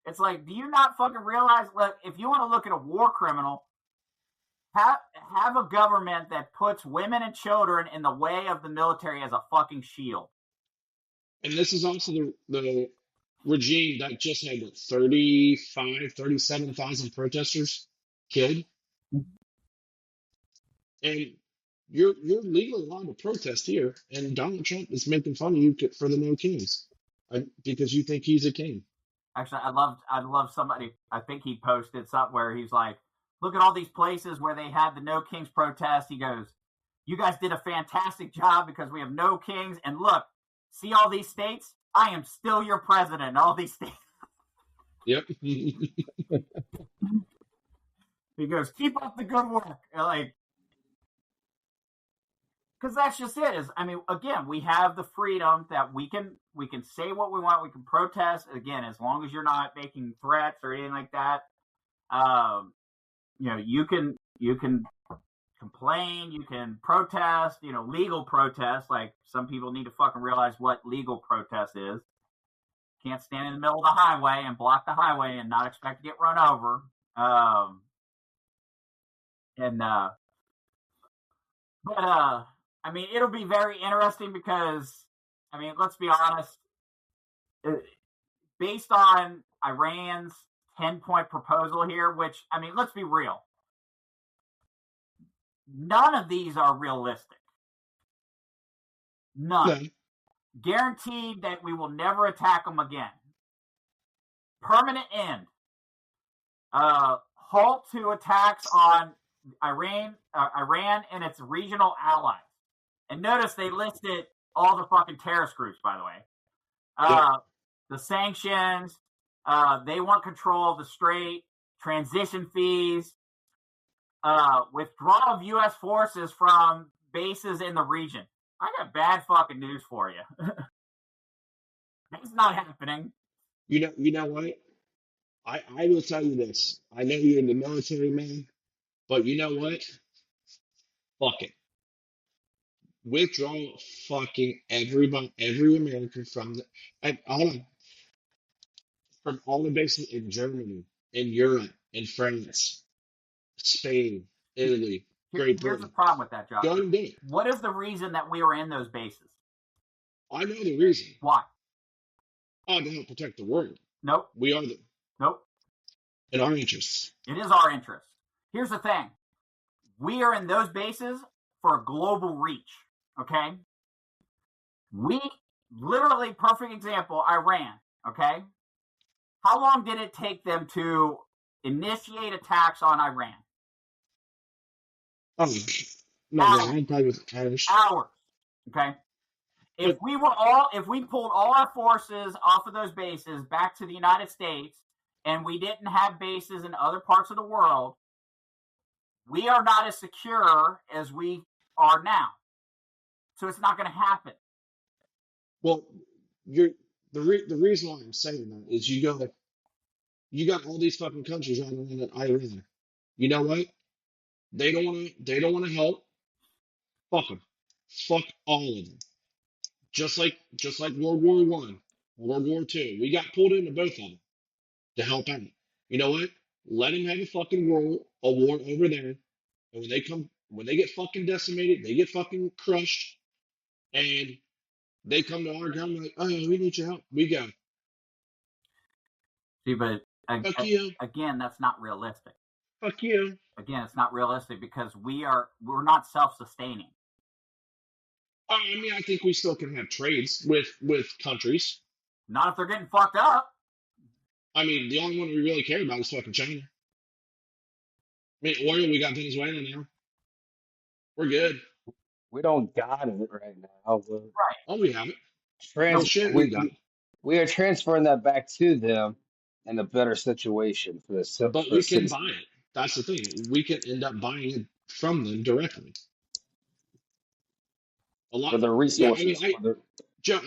S1: It's like, do you not fucking realize, look, if you want to look at a war criminal, have a government that puts women and children in the way of the military as a fucking shield.
S2: And this is also the regime that just had 37,000 protesters killed. And you're legally allowed to protest here, and Donald Trump is making fun of you for the no kings because you think he's a king.
S1: Actually, I love somebody, I think he posted something where he's like, look at all these places where they had the No Kings protest. He goes, you guys did a fantastic job because we have no kings. And look, see all these states? I am still your president in all these states.
S2: Yep.
S1: He goes, keep up the good work. Like, because that's just it. Is, I mean, again, we have the freedom that we can say what we want. We can protest, again, as long as you're not making threats or anything like that. You know, you can complain, you can protest, you know, legal protest. Like, some people need to fucking realize what legal protest is. Can't stand in the middle of the highway and block the highway and not expect to get run over. But I mean, it'll be very interesting because, I mean, let's be honest, based on Iran's 10-point proposal here, which, I mean, let's be real. None of these are realistic. None.
S2: No.
S1: Guaranteed that we will never attack them again. Permanent end. Halt to attacks on Iran and its regional allies. And notice they listed all the fucking terrorist groups, by the way. The sanctions, they want control of the Strait, transition fees, withdrawal of U.S. forces from bases in the region. I got bad fucking news for you. That's not happening.
S2: You know what? I will tell you this. I know you're in the military, man, but you know what? Fuck it. Withdraw fucking every American from all the bases in Germany, in Europe, in France, Spain, Italy, Great Britain.
S1: Here's the problem with that, Josh.
S2: Go and do it.
S1: What is the reason that we were in those bases?
S2: I know the reason.
S1: Why?
S2: Oh, to help protect the world.
S1: Nope.
S2: We are the.
S1: Nope.
S2: In our interests.
S1: It is our interest. Here's the thing. We are in those bases for a global reach. Okay? We literally, perfect example, Iran. Okay? How long did it take them to initiate attacks on Iran?
S2: Oh, no, I'm probably with Irish.
S1: Hours. Okay? If we pulled all our forces off of those bases back to the United States and we didn't have bases in other parts of the world, we are not as secure as we are now. So it's not going to happen.
S2: Well, the reason why I'm saying that is you got all these fucking countries around Iran. You know what? They don't want to help. Fuck them. Fuck all of them. Just like World War I, World War II. We got pulled into both of them to help out. You know what? Let them have a fucking war over there. And when they get fucking decimated, they get fucking crushed, and they come to our ground like, oh, we need your help. We go.
S1: See, but
S2: Fuck you.
S1: Again, that's not realistic.
S2: Fuck you.
S1: Again, it's not realistic because we're not self-sustaining.
S2: I mean, I think we still can have trades with countries.
S1: Not if they're getting fucked up.
S2: I mean, the only one we really care about is fucking China. I mean, oil, we got Venezuela now. We're good.
S4: We don't got it right now. But
S1: Right.
S2: Oh, we have it.
S1: No,
S2: Shit, we got it.
S4: we are transferring that back to them in a better situation for the
S2: But we can buy it. That's the thing. We can end up buying it from them directly. A lot
S4: for the resources.
S2: Yeah, I mean, Joe,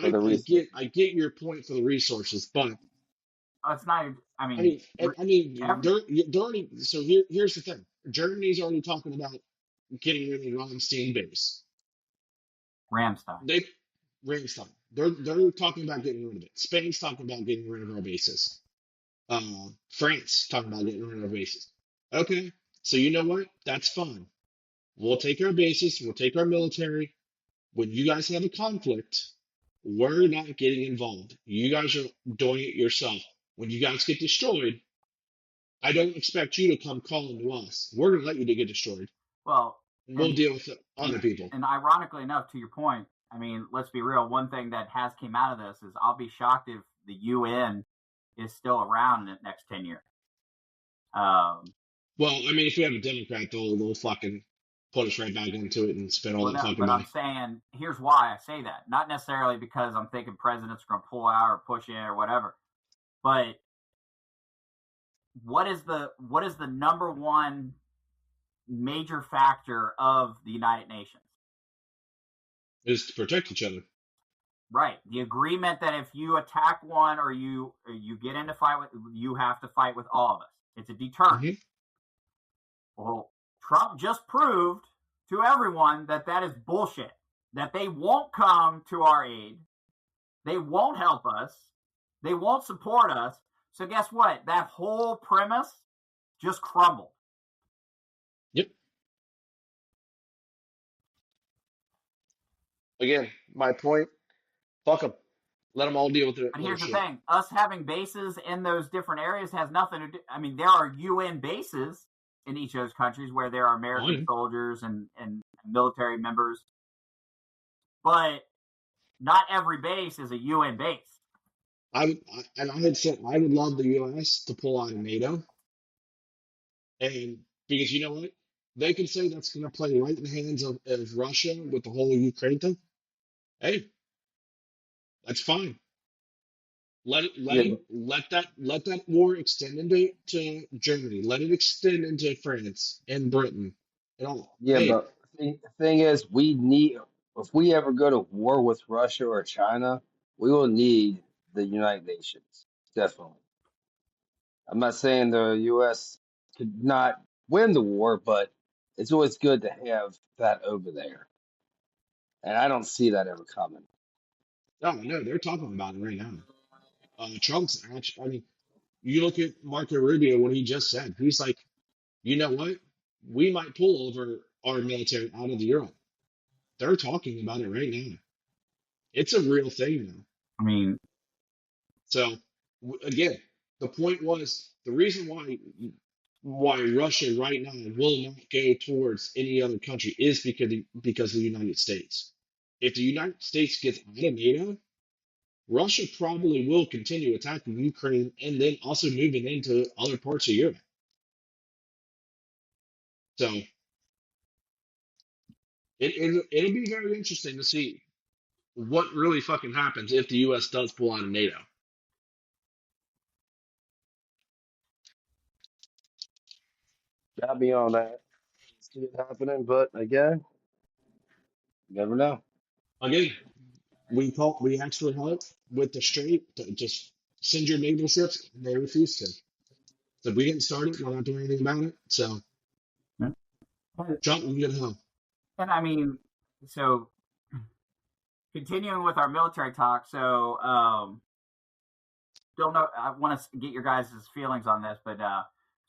S2: I get your point for the resources, but
S1: it's not. I
S2: mean, they're already. So here's the thing. Germany's already talking about getting rid of the Ramstein base.
S1: Ramstein.
S2: Ramstein. They're talking about getting rid of it. Spain's talking about getting rid of our bases. France talking about getting rid of our bases. Okay, so you know what? That's fine. We'll take our bases. We'll take our military. When you guys have a conflict, we're not getting involved. You guys are doing it yourself. When you guys get destroyed, I don't expect you to come calling to us. We're going to let you to get destroyed.
S1: Well,
S2: we'll deal with other people.
S1: And ironically enough, to your point, I mean, let's be real. One thing that has came out of this is I'll be shocked if the UN is still around in the next 10 years.
S2: Well, I mean, if we have a Democrat, they'll fucking put us right back into it and spend all that fucking money.
S1: But I'm saying, here's why I say that. Not necessarily because I'm thinking presidents are going to pull out or push in or whatever. But what is the number one major factor of the United Nations?
S2: Is to protect each other.
S1: Right. The agreement that if you attack one or you get into fight with, you have to fight with all of us. It's a deterrent. Mm-hmm. Well, Trump just proved to everyone that is bullshit. That they won't come to our aid. They won't help us. They won't support us. So guess what? That whole premise just crumbled.
S2: Yep. Again, my point, fuck them. Let them all deal with it.
S1: And here's the thing. Us having bases in those different areas has nothing to do. I mean, there are UN bases in each of those countries where there are American soldiers and military members. But not every base is a UN base.
S2: I had said I would love the U.S. to pull out of NATO. And because you know what? They can say that's going to play right in the hands of Russia with the whole Ukraine thing. Hey, that's fine. Let that war extend into Germany. Let it extend into France and Britain and all.
S4: Yeah, hey. But the thing is, if we ever go to war with Russia or China, we will need the United Nations. Definitely. I'm not saying the U.S. could not win the war, but it's always good to have that over there. And I don't see that ever coming.
S2: No, they're talking about it right now. Trump's actually, I mean, you look at Marco Rubio, what he just said. He's like, you know what? We might pull over our military out of Europe. They're talking about it right now. It's a real thing now.
S1: I mean,
S2: so again, the point was the reason why Russia right now will not go towards any other country is because of the United States. If the United States gets out of NATO, Russia probably will continue attacking Ukraine and then also moving into other parts of Europe. So it'll be very interesting to see what really fucking happens if the U.S. does pull out of NATO.
S4: Got me on that. See it happening, but again, you never know.
S2: Again, we actually helped with the Strait to just send your naval ships, and they refused to. So we didn't start it. We're not doing anything about it. So Trump, we get home.
S1: And I mean, so continuing with our military talk. So don't know. I want to get your guys' feelings on this, but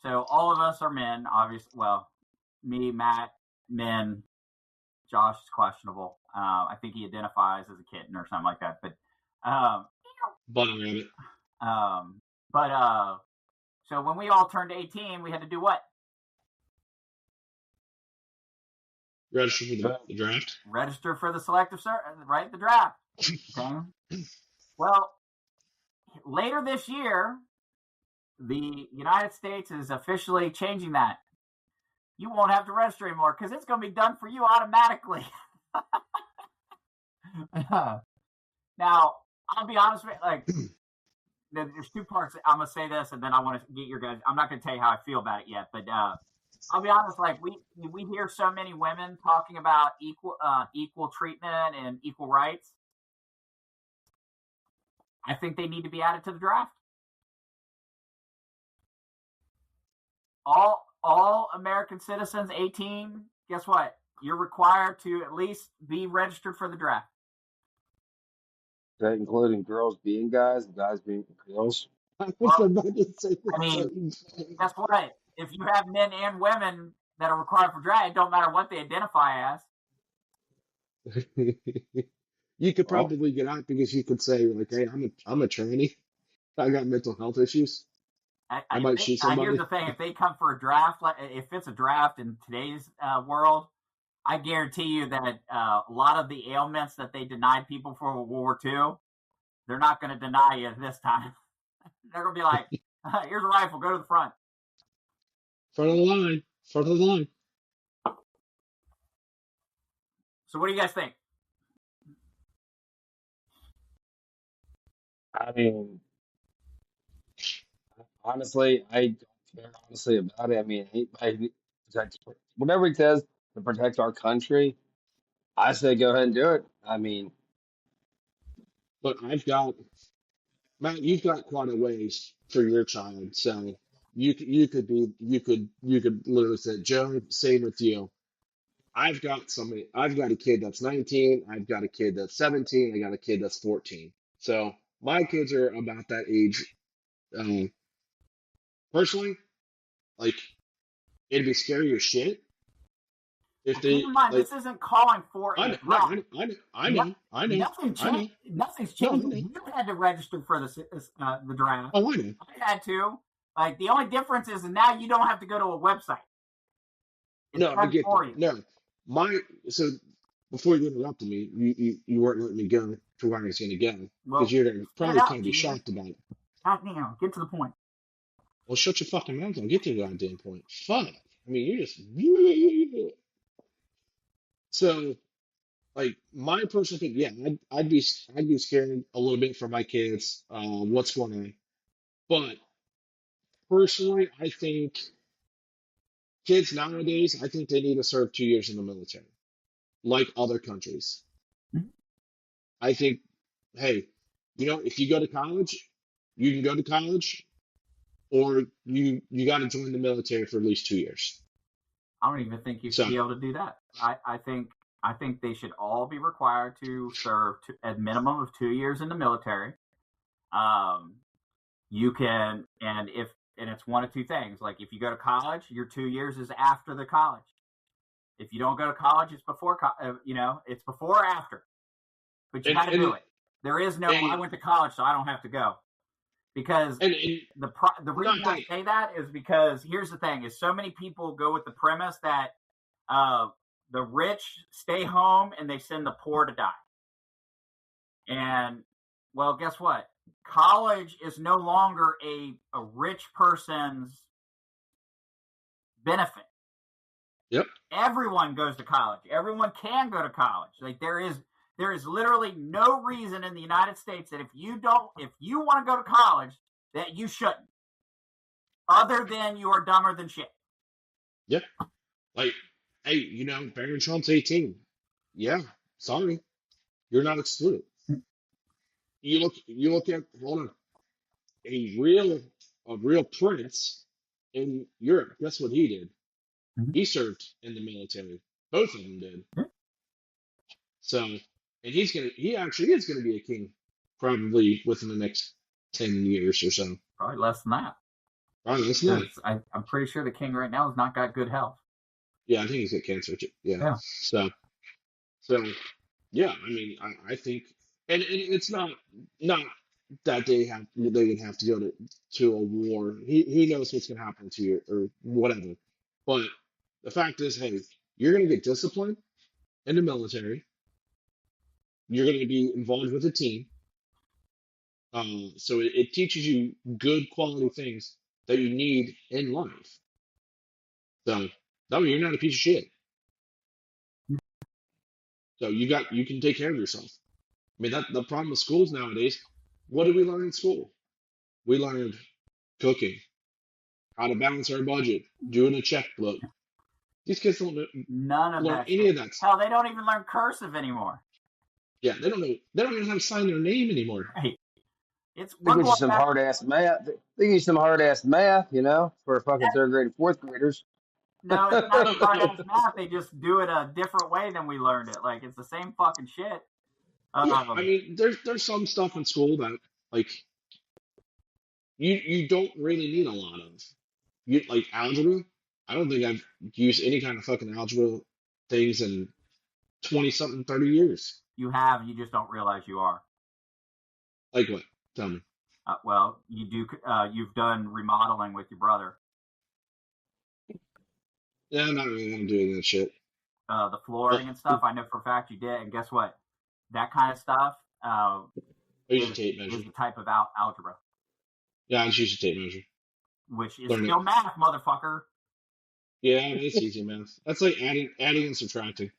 S1: so all of us are men, obviously. Well, me, Matt, men. Josh is questionable. I think he identifies as a kitten or something like that. But
S2: bunny
S1: rabbit. So when we all turned 18, we had to do what?
S2: Register for the draft.
S1: Register for the selective right, the draft. Okay. Well, later this year, the United States is officially changing that. You won't have to register anymore because it's going to be done for you automatically. Now, I'll be honest with you, like, there's two parts. I'm going to say this, and then I want to get your guys. I'm not going to tell you how I feel about it yet, but I'll be honest. Like, we hear so many women talking about equal treatment and equal rights. I think they need to be added to the draft. All American citizens 18, guess what? You're required to at least be registered for the draft.
S4: That including girls being guys, guys being girls.
S1: I mean, guess what? If you have men and women that are required for draft, it don't matter what they identify as.
S2: You could probably get out because you could say, like, hey, I'm a tranny. I got mental health issues. I might shoot somebody.
S1: Here's the thing: if they come for a draft, like if it's a draft in today's world, I guarantee you that a lot of the ailments that they denied people for World War II, they're not going to deny you this time. They're going to be like, "Here's a rifle. Go to the front."
S2: Front of the line. Front of the line.
S1: So, what do you guys think?
S4: I mean, honestly, I don't care honestly about it. I mean, I protect whatever it says to protect our country. I say go ahead and do it. I mean,
S2: but Matt, you've got quite a ways for your child, so you could literally say, Joe, same with you. I've got a kid that's 19, I've got a kid that's 17, I got a kid that's 14. So my kids are about that age. Personally, like, it'd be scary as shit if they.
S1: Keep in mind,
S2: like,
S1: this isn't calling for a draft.
S2: I know.
S1: Nothing's changed. You had to register for the draft.
S2: Oh, I know.
S1: I had to. Like, the only difference is now you don't have to go to a website. It's
S2: no, I get
S1: that.
S2: No, so before you interrupted me, you weren't letting me go to where I was going to go because you're probably going to be shocked about it.
S1: God damn, get to the point.
S2: Well, shut your fucking mouth and get to the goddamn point. Fuck. I mean, you just. So, like, my personal opinion, yeah, I'd be scared a little bit for my kids, what's going on. But personally, I think kids nowadays, I think they need to serve 2 years in the military, like other countries. Mm-hmm. I think, hey, if you go to college, you can go to college, or you got to join the military for at least 2 years. I
S1: don't even think you should be able to do that. I think they should all be required to serve a minimum of 2 years in the military. You can, and it's one of two things. Like, if you go to college, your 2 years is after the college. If you don't go to college, it's before, it's before or after. But you got to do it. There is no, I went to college, so I don't have to go. Because the reason I say that is because here's the thing: is so many people go with the premise that the rich stay home and they send the poor to die. And well, guess what? College is no longer a rich person's benefit.
S2: Yep.
S1: Everyone goes to college. Everyone can go to college. Like, there is literally no reason in the United States that if you want to go to college, that you shouldn't, other than you are dumber than shit.
S2: Yep. Like, hey, Barron Trump's 18. Yeah, sorry, you're not excluded. You look at, hold on, a real prince in Europe. Guess what he did? Mm-hmm. He served in the military. Both of them did. Mm-hmm. So, and he actually is gonna be a king, probably within the next 10 years or so.
S1: Probably less than that.
S2: Probably less than that.
S1: I'm pretty sure the king right now has not got good health.
S2: Yeah, I think he's got cancer. Yeah. So, yeah. I mean, I think, and it's not that they would have to go to a war. He knows what's gonna happen to you or whatever. But the fact is, hey, you're gonna get disciplined. in the military. You're going to be involved with a team. So it teaches you good quality things that you need in life. So that way you're not a piece of shit. So you can take care of yourself. I mean, the problem with schools nowadays. What did we learn in school? We learned cooking, how to balance our budget, doing a checkbook. These kids don't
S1: None of
S2: learn
S1: that
S2: any
S1: shit.
S2: of that.
S1: Hell, they don't even learn cursive anymore.
S2: Yeah, they don't know. They don't even know how to sign their name anymore.
S1: Right. It's
S4: They get you some hard ass math. They get you some hard ass math, for fucking third grade and fourth graders.
S1: No, it's not hard ass math. They just do it a different way than we learned it. Like, it's the same fucking shit.
S2: Yeah, I mean, there's some stuff in school that like you don't really need a lot of. You like algebra. I don't think I've used any kind of fucking algebra things in 20 something 30 years.
S1: You have, you just don't realize you are.
S2: Like what? Tell me.
S1: Well, you do. You've done remodeling with your brother.
S2: Yeah, I'm not really gonna do that shit.
S1: The flooring and stuff. I know for a fact you did. And guess what? That kind of stuff.
S2: I use a tape measure.
S1: Is a type of algebra.
S2: Yeah, I just use a tape measure.
S1: Which is still math, motherfucker.
S2: Yeah, it's easy math. That's like adding and subtracting.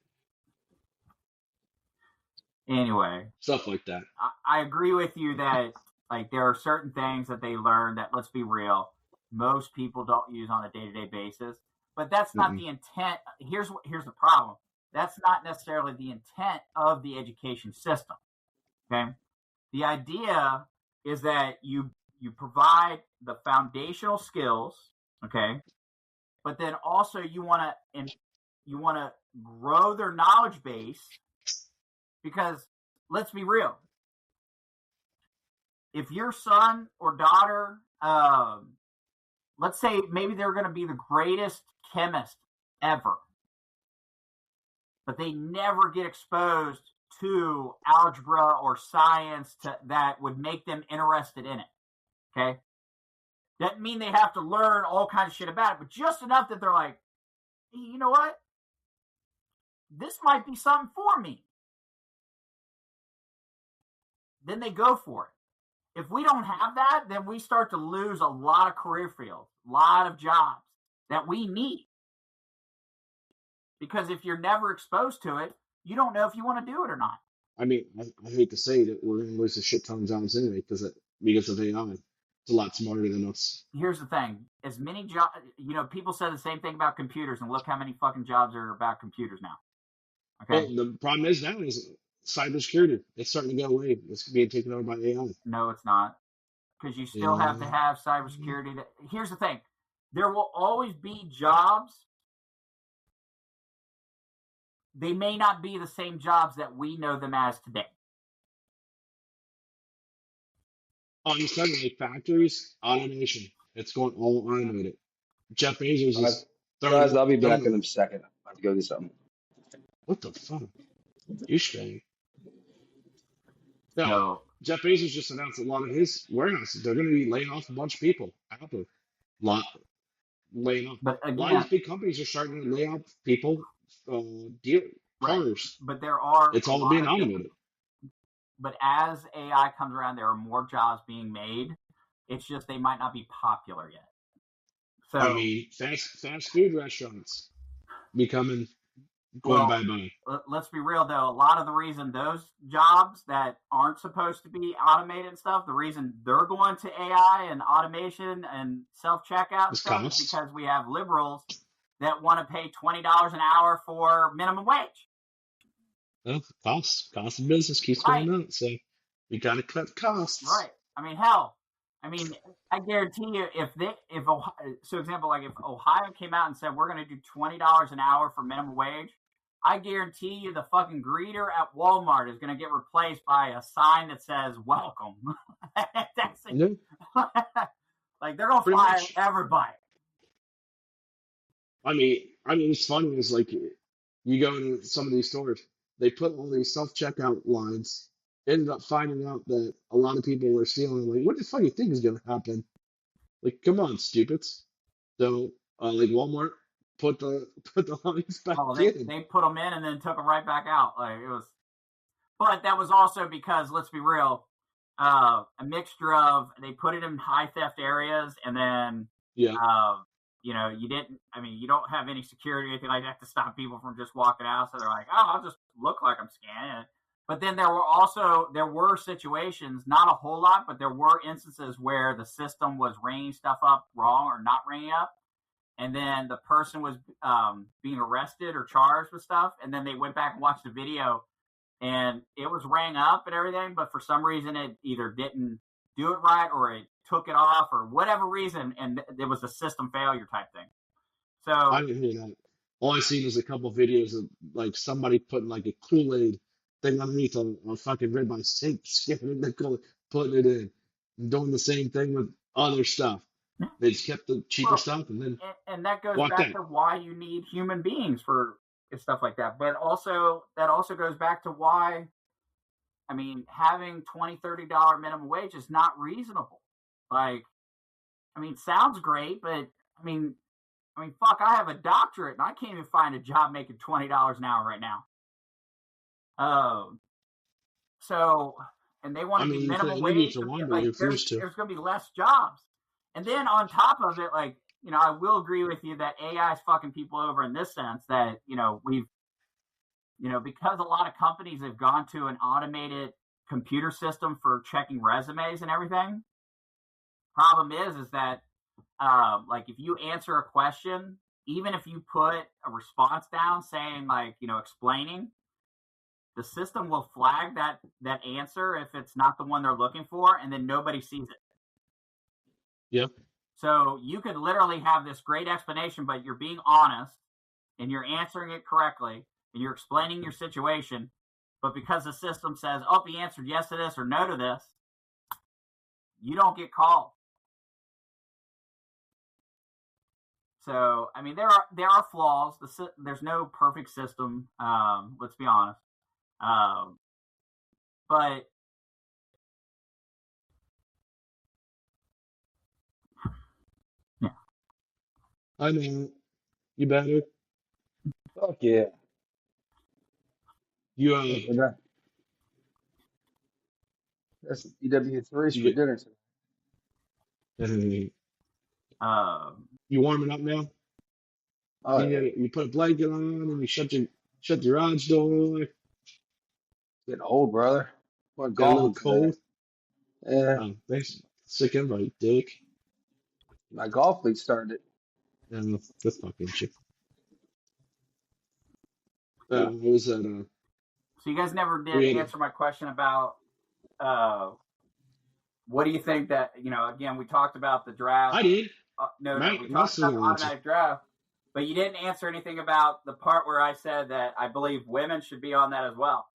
S1: Anyway,
S2: stuff like that.
S1: I agree with you that like there are certain things that they learn that, let's be real, most people don't use on a day-to-day basis. But that's not the intent. Here's the problem. That's not necessarily the intent of the education system. Okay, the idea is that you provide the foundational skills. Okay, but then also you want to grow their knowledge base. Because let's be real, if your son or daughter, let's say maybe they're going to be the greatest chemist ever, but they never get exposed to algebra or science that would make them interested in it. Okay? Doesn't mean they have to learn all kinds of shit about it, but just enough that they're like, hey, you know what? This might be something for me. Then they go for it. If we don't have that, then we start to lose a lot of career fields, a lot of jobs that we need. Because if you're never exposed to it, you don't know if you want to do it or not.
S2: I mean, I hate to say that we're going to lose a shit ton of jobs anyway because of AI. It's a lot smarter than us.
S1: Here's the thing. As many jobs, people said the same thing about computers, and look how many fucking jobs are about computers now. Okay.
S2: Well, the problem is now is cybersecurity. It's starting to go away. It's being taken over by AI.
S1: No, it's not. Because you still have to have cybersecurity. Here's the thing. There will always be jobs. They may not be the same jobs that we know them as today.
S2: Suddenly, factories, automation. It's going all automated. Jeff Bezos is
S4: guys, I'll be back in a second. I have to go get something.
S2: What the fuck? You strange. No, Jeff Bezos just announced a lot of his warehouses. They're going to be laying off a bunch of people. Apple, laying off.
S1: But again,
S2: a lot of these big companies are starting to lay off people. Cars.
S1: But there are.
S2: It's all being automated.
S1: But as AI comes around, there are more jobs being made. It's just they might not be popular yet. So
S2: I mean, fast food restaurants going bye-bye.
S1: Let's be real, though. A lot of the reason those jobs that aren't supposed to be automated and stuff, the reason they're going to AI and automation and self-checkout stuff is because we have liberals that want to pay $20 an hour for minimum wage.
S2: Well, cost of business keeps going up, so we got to cut costs.
S1: Right. I mean, hell. I mean, I guarantee you, if Ohio came out and said we're going to do $20 an hour for minimum wage, I guarantee you the fucking greeter at Walmart is going to get replaced by a sign that says "Welcome." That's it. Yeah. Like they're going to fire everybody.
S2: I mean, it's funny. It's like you go into some of these stores, they put all these self-checkout lines. Ended up finding out that a lot of people were stealing. Like, what the fuck do you think is going to happen? Like, come on, stupids. So, like Walmart, put the lines back in.
S1: They put them in and then took them right back out. Like it was, but that was also because, let's be real, a mixture of they put it in high theft areas, and then you don't have any security or anything like that to stop people from just walking out. So they're like, oh, I'll just look like I'm scanning it. But then there were situations, not a whole lot, but there were instances where the system was ringing stuff up wrong or not ringing up. And then the person was being arrested or charged with stuff. And then they went back and watched the video and it was rang up and everything. But for some reason, it either didn't do it right or it took it off or whatever reason. And it was a system failure type thing. So
S2: I didn't hear that. All I seen was a couple videos of like somebody putting like a Kool-Aid thing underneath a fucking red by sink, scanning the Kool-Aid, putting it in, and doing the same thing with other stuff. They just kept the cheaper stuff, and then
S1: that goes back to why you need human beings for stuff like that. But also that also goes back to why, I mean, having $20-$30 minimum wage is not reasonable. Like, I mean, sounds great, but I mean, fuck, I have a doctorate and I can't even find a job making $20 an hour right now. So, and they want to be minimum wage. Like, there's going to be less jobs. And then on top of it, like, you know, I will agree with you that AI is fucking people over in this sense that, you know, because a lot of companies have gone to an automated computer system for checking resumes and everything. Problem is that, like, if you answer a question, even if you put a response down saying, like, you know, explaining, the system will flag that answer if it's not the one they're looking for, and then nobody sees it.
S2: Yep.
S1: So you could literally have this great explanation, but you're being honest and you're answering it correctly and you're explaining your situation. But because the system says, oh, he answered yes to this or no to this, you don't get called. So, I mean, there are flaws. There's no perfect system. Let's be honest. But yeah,
S2: I mean, you better.
S4: Fuck yeah. That's EW3s for dinner
S2: today. You warming up now?
S4: Oh,
S2: you put a blanket on and you shut your garage door.
S4: Getting old, brother.
S2: What, got a little cold?
S4: Yeah.
S2: Oh, thanks. Sick invite, dick.
S4: My golf league started.
S2: Yeah, that's fucking shit. What was that?
S1: So you guys never did answer my question about what do you think that, you know, again, we talked about the draft.
S2: I did.
S1: No, we talked about the automatic draft, but you didn't answer anything about the part where I said that I believe women should be on that as well.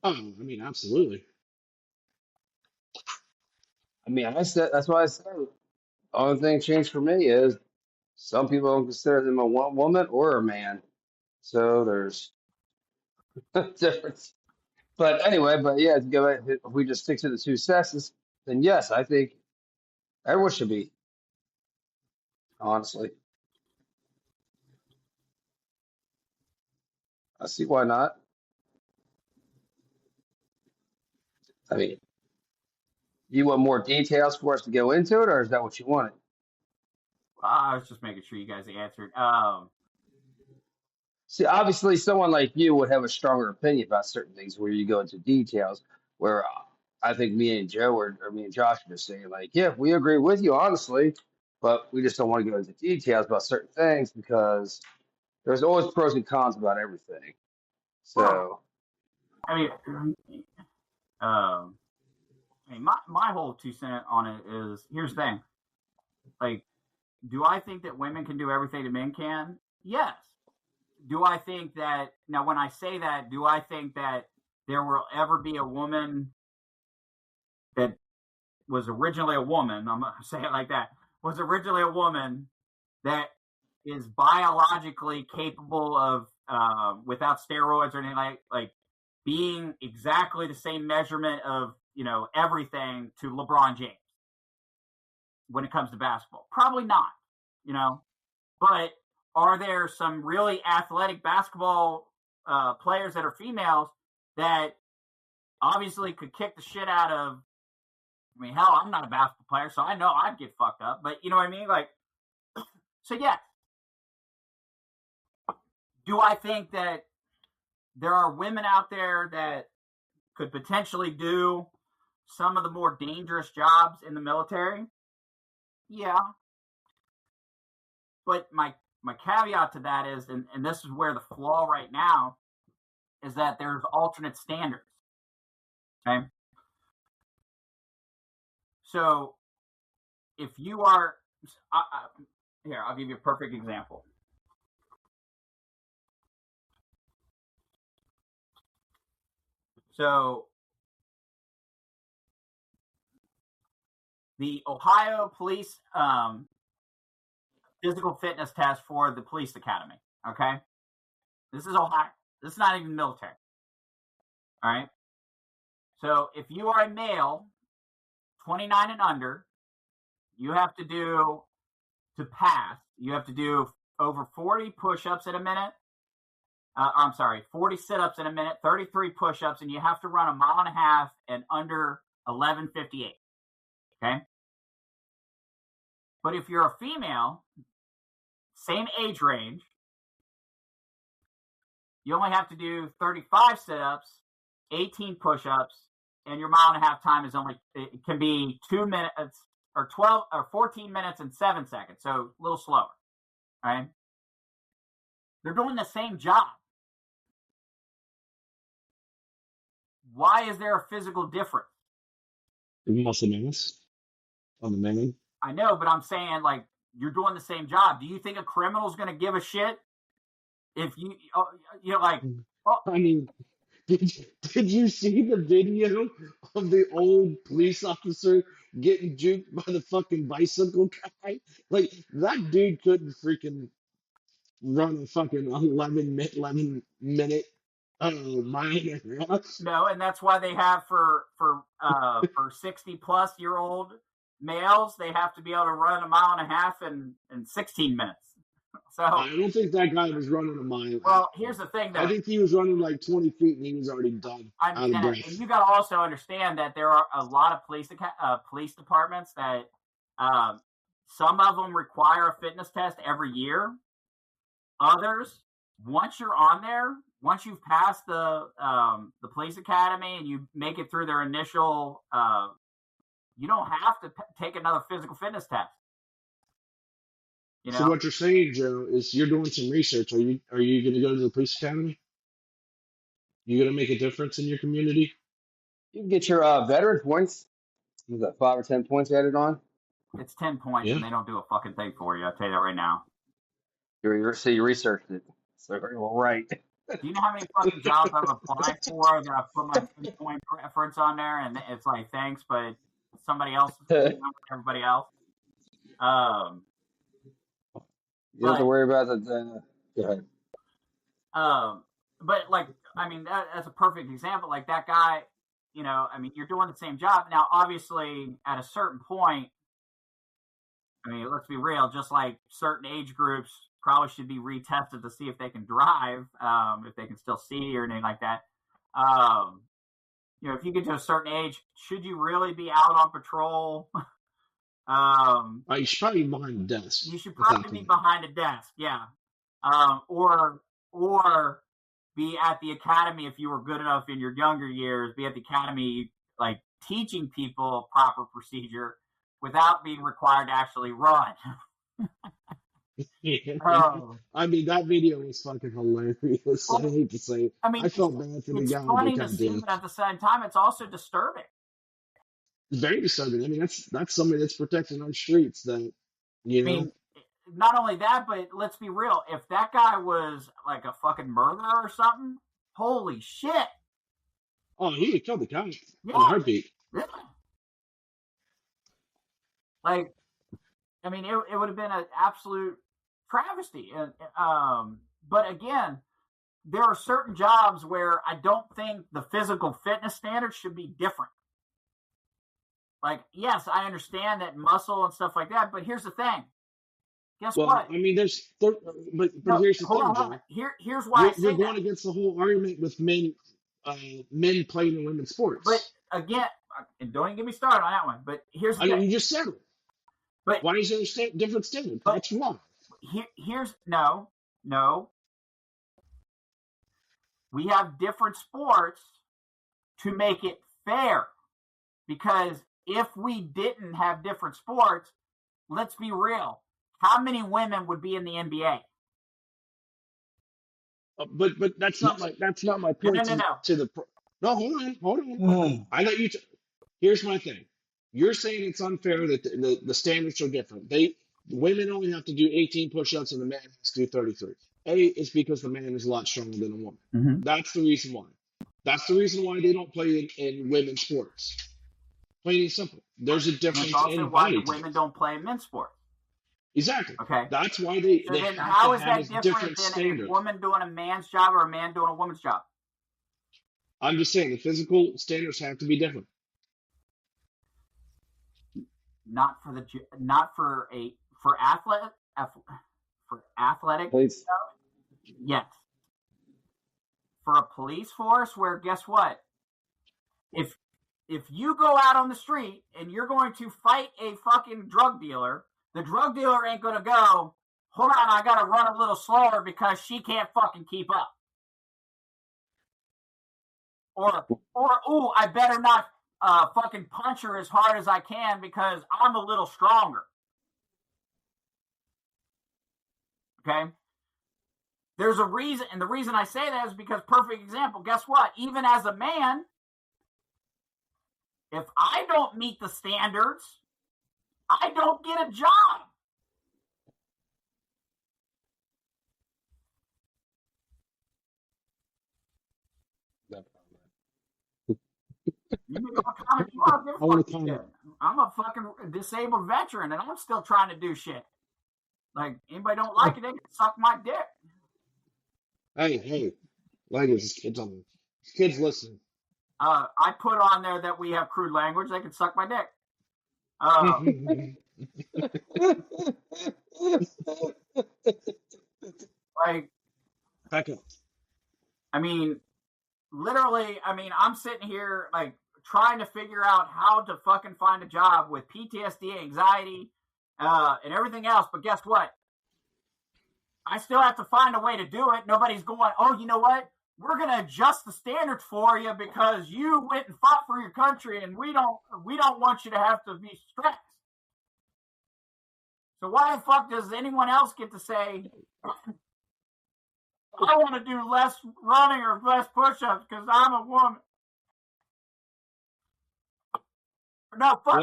S2: Oh, I mean, absolutely.
S4: I mean, that's why I said the only thing changed for me is some people don't consider them a woman or a man. So there's a difference. But anyway, yeah, if we just stick to the two sexes, then yes, I think everyone should be. Honestly. I see why not. I mean, you want more details for us to go into it, or is that what you wanted?
S1: I was just making sure you guys answered.
S4: See, obviously, someone like you would have a stronger opinion about certain things where you go into details. Where I think me and Joe or me and Josh are just saying, like, yeah, we agree with you, honestly, but we just don't want to go into details about certain things because there's always pros and cons about everything. So,
S1: I mean, my whole 2 cents on it is, here's the thing. Like, do I think that women can do everything that men can? Yes. Do I think that, now when I say that, do I think that there will ever be a woman that was originally a woman, I'm going to say it like that, was originally a woman that is biologically capable of, without steroids or anything like being exactly the same measurement of, you know, everything to LeBron James when it comes to basketball? Probably not, you know, but are there some really athletic basketball players that are females that obviously could kick the shit out of? I mean, hell, I'm not a basketball player, so I know I'd get fucked up. But you know what I mean? Like, so yeah. Do I think that there are women out there that could potentially do some of the more dangerous jobs in the military? Yeah. But my caveat to that is, and this is where the flaw right now, is that there's alternate standards. Okay? So if you are, here, I'll give you a perfect example. So the Ohio police physical fitness test for the police academy, okay? This is Ohio. This is not even military. All right? So if you are a male, 29 and under, you have to do, to pass, you have to do over 40 push-ups in a minute. 40 sit-ups in a minute, 33 push-ups, and you have to run a mile and a half in under 11:58. Okay? But if you're a female, same age range, you only have to do 35 sit-ups, 18 push-ups, and your mile and a half time is it can be 2 minutes or 12 or 14 minutes and 7 seconds. So a little slower. Right? They're doing the same job. Why is there a physical difference?
S2: Muscle mass on the man.
S1: I know, but I'm saying, like, you're doing the same job. Do you think a criminal's going to give a shit if you're like? Oh.
S2: I mean, did you see the video of the old police officer getting juked by the fucking bicycle guy? Like, that dude couldn't freaking run a fucking 11 minute mile and a half.
S1: No, and that's why they have for 60-plus-year-old males, they have to be able to run a mile and a half in 16 minutes. So
S2: I don't think that guy was running a mile.
S1: Well, here's the thing, though.
S2: I think he was running like 20 feet and he was already done.
S1: And you got to also understand that there are a lot of police departments that some of them require a fitness test every year. Others, once you're on there, once you've passed the police academy and you make it through their initial, you don't have to take another physical fitness test. You know?
S2: So what you're saying, Joe, is you're doing some research. Are you going to go to the police academy? You going to make a difference in your community?
S4: You can get your veteran points. Was that 5 or 10 points added on?
S1: It's 10 points, and they don't do a fucking thing for you. I'll tell you that right now.
S4: So you researched it. So well, right.
S1: Do you know how many fucking jobs I've applied for that I've put my 10-point preference on there, and it's like, thanks, but somebody else is everybody else.
S4: You don't have to worry about that. Go ahead.
S1: But like, I mean, that's a perfect example. Like that guy, you know, I mean, you're doing the same job. Now, obviously, at a certain point, I mean, let's be real, just like certain age groups probably should be retested to see if they can drive, if they can still see or anything like that. You know, if you get to a certain age, should you really be out on patrol?
S2: You should probably be behind a desk.
S1: You should probably be behind a desk, yeah. Or be at the academy if you were good enough in your younger years. Be at the academy, like teaching people proper procedure without being required to actually run.
S2: I mean, that video was fucking hilarious. I hate to say it.
S1: I mean,
S2: I felt bad for the guy.
S1: It's funny to see, but at the same time, it's also disturbing.
S2: It's very disturbing. I mean, that's somebody that's protecting our streets. That you know. I mean,
S1: not only that, but let's be real. If that guy was like a fucking murderer or something, holy shit!
S2: Oh, he would kill the guy in a heartbeat.
S1: Yeah. Like, I mean, it would have been an absolute travesty. But again, there are certain jobs where I don't think the physical fitness standards should be different. Like, yes, I understand that muscle and stuff like that, but here's the thing. guess what?
S2: I mean, here's the thing, Joe.
S1: Here's why
S2: you're going against the whole argument with men playing in women's sports.
S1: But again, and don't even get me started on that one. But here's the thing.
S2: You just said it. But why is there a different standard? That's wrong.
S1: Here's no. We have different sports to make it fair. Because if we didn't have different sports, let's be real. How many women would be in the NBA?
S2: But that's not my point. No, hold on. I let you. Here's my thing. You're saying it's unfair that the standards are different. Women only have to do 18 push-ups and the man has to do 33. It's because the man is a lot stronger than a woman. Mm-hmm. That's the reason why. That's the reason why they don't play in women's sports. Plain and simple. There's a difference in body type.
S1: Why women don't play in men's sports.
S2: Exactly.
S1: Okay.
S2: That's why they have
S1: how
S2: to
S1: is
S2: have
S1: that
S2: different
S1: than
S2: standards.
S1: A woman doing a man's job or a man doing a woman's job?
S2: I'm just saying the physical standards have to be different.
S1: For athletic
S4: police.
S1: Yes. For a police force, where guess what? If you go out on the street and you're going to fight a fucking drug dealer, the drug dealer ain't going to go, hold on, I got to run a little slower because she can't fucking keep up. Or ooh, I better not fucking punch her as hard as I can because I'm a little stronger. Okay? There's a reason, and the reason I say that is because, perfect example, guess what? Even as a man, if I don't meet the standards, I don't get a job. You make a comment you want to give I'm a fucking disabled veteran, and I'm still trying to do shit. Like, anybody don't like it, they can suck my dick.
S2: Hey, language, kids listen.
S1: I put on there that we have crude language. They can suck my dick.
S2: Back up.
S1: I mean, literally, I'm sitting here, like, trying to figure out how to fucking find a job with PTSD, anxiety, and everything else. But guess what? I still have to find a way to do it. Nobody's going, oh, you know what? We're going to adjust the standards for you because you went and fought for your country, and we don't want you to have to be stressed. So why the fuck does anyone else get to say, I want to do less running or less push-ups because I'm a woman? No, fuck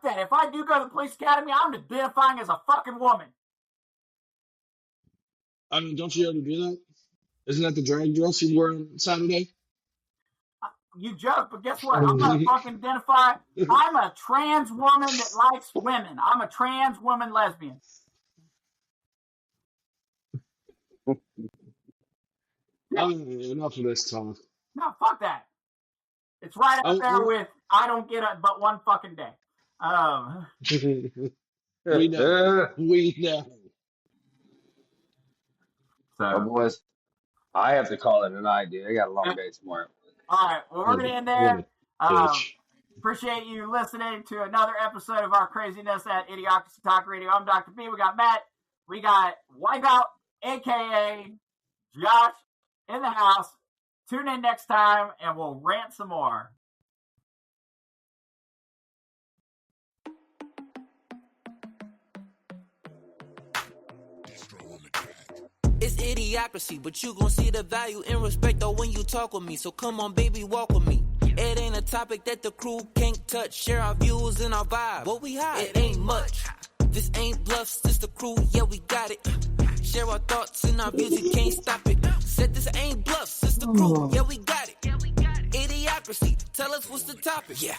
S1: that. If I do go to the police academy, I'm identifying as a fucking woman.
S2: I mean, don't you ever do that? Isn't that the drag dress you wore on Saturday?
S1: You joke, but guess what? I'm going to fucking identify. I'm a trans woman that likes women. I'm a trans woman lesbian.
S2: Enough of this talk.
S1: No, fuck that. It's right up there with I don't get it but one fucking day.
S2: We know.
S4: So, oh, boys, I have to call it a night, dude. I got a long day tomorrow.
S1: All right, well, we're going to end there. Appreciate you listening to another episode of our craziness at Idiocracy Talk Radio. I'm Dr. B. We got Matt. We got Wipeout, a.k.a. Josh, in the house. Tune in next time, and we'll rant some more.
S3: It's idiocracy, but you gon' see the value and respect though when you talk with me. So come on, baby, walk with me. It ain't a topic that the crew can't touch. Share our views and our vibe. What we hide? It ain't much. This ain't bluffs, this the crew, yeah, we got it. Share our thoughts and our views, you can't stop it. Said this ain't bluffs, this the crew, yeah, we got it. Idiocracy, tell us what's the topic. Yeah.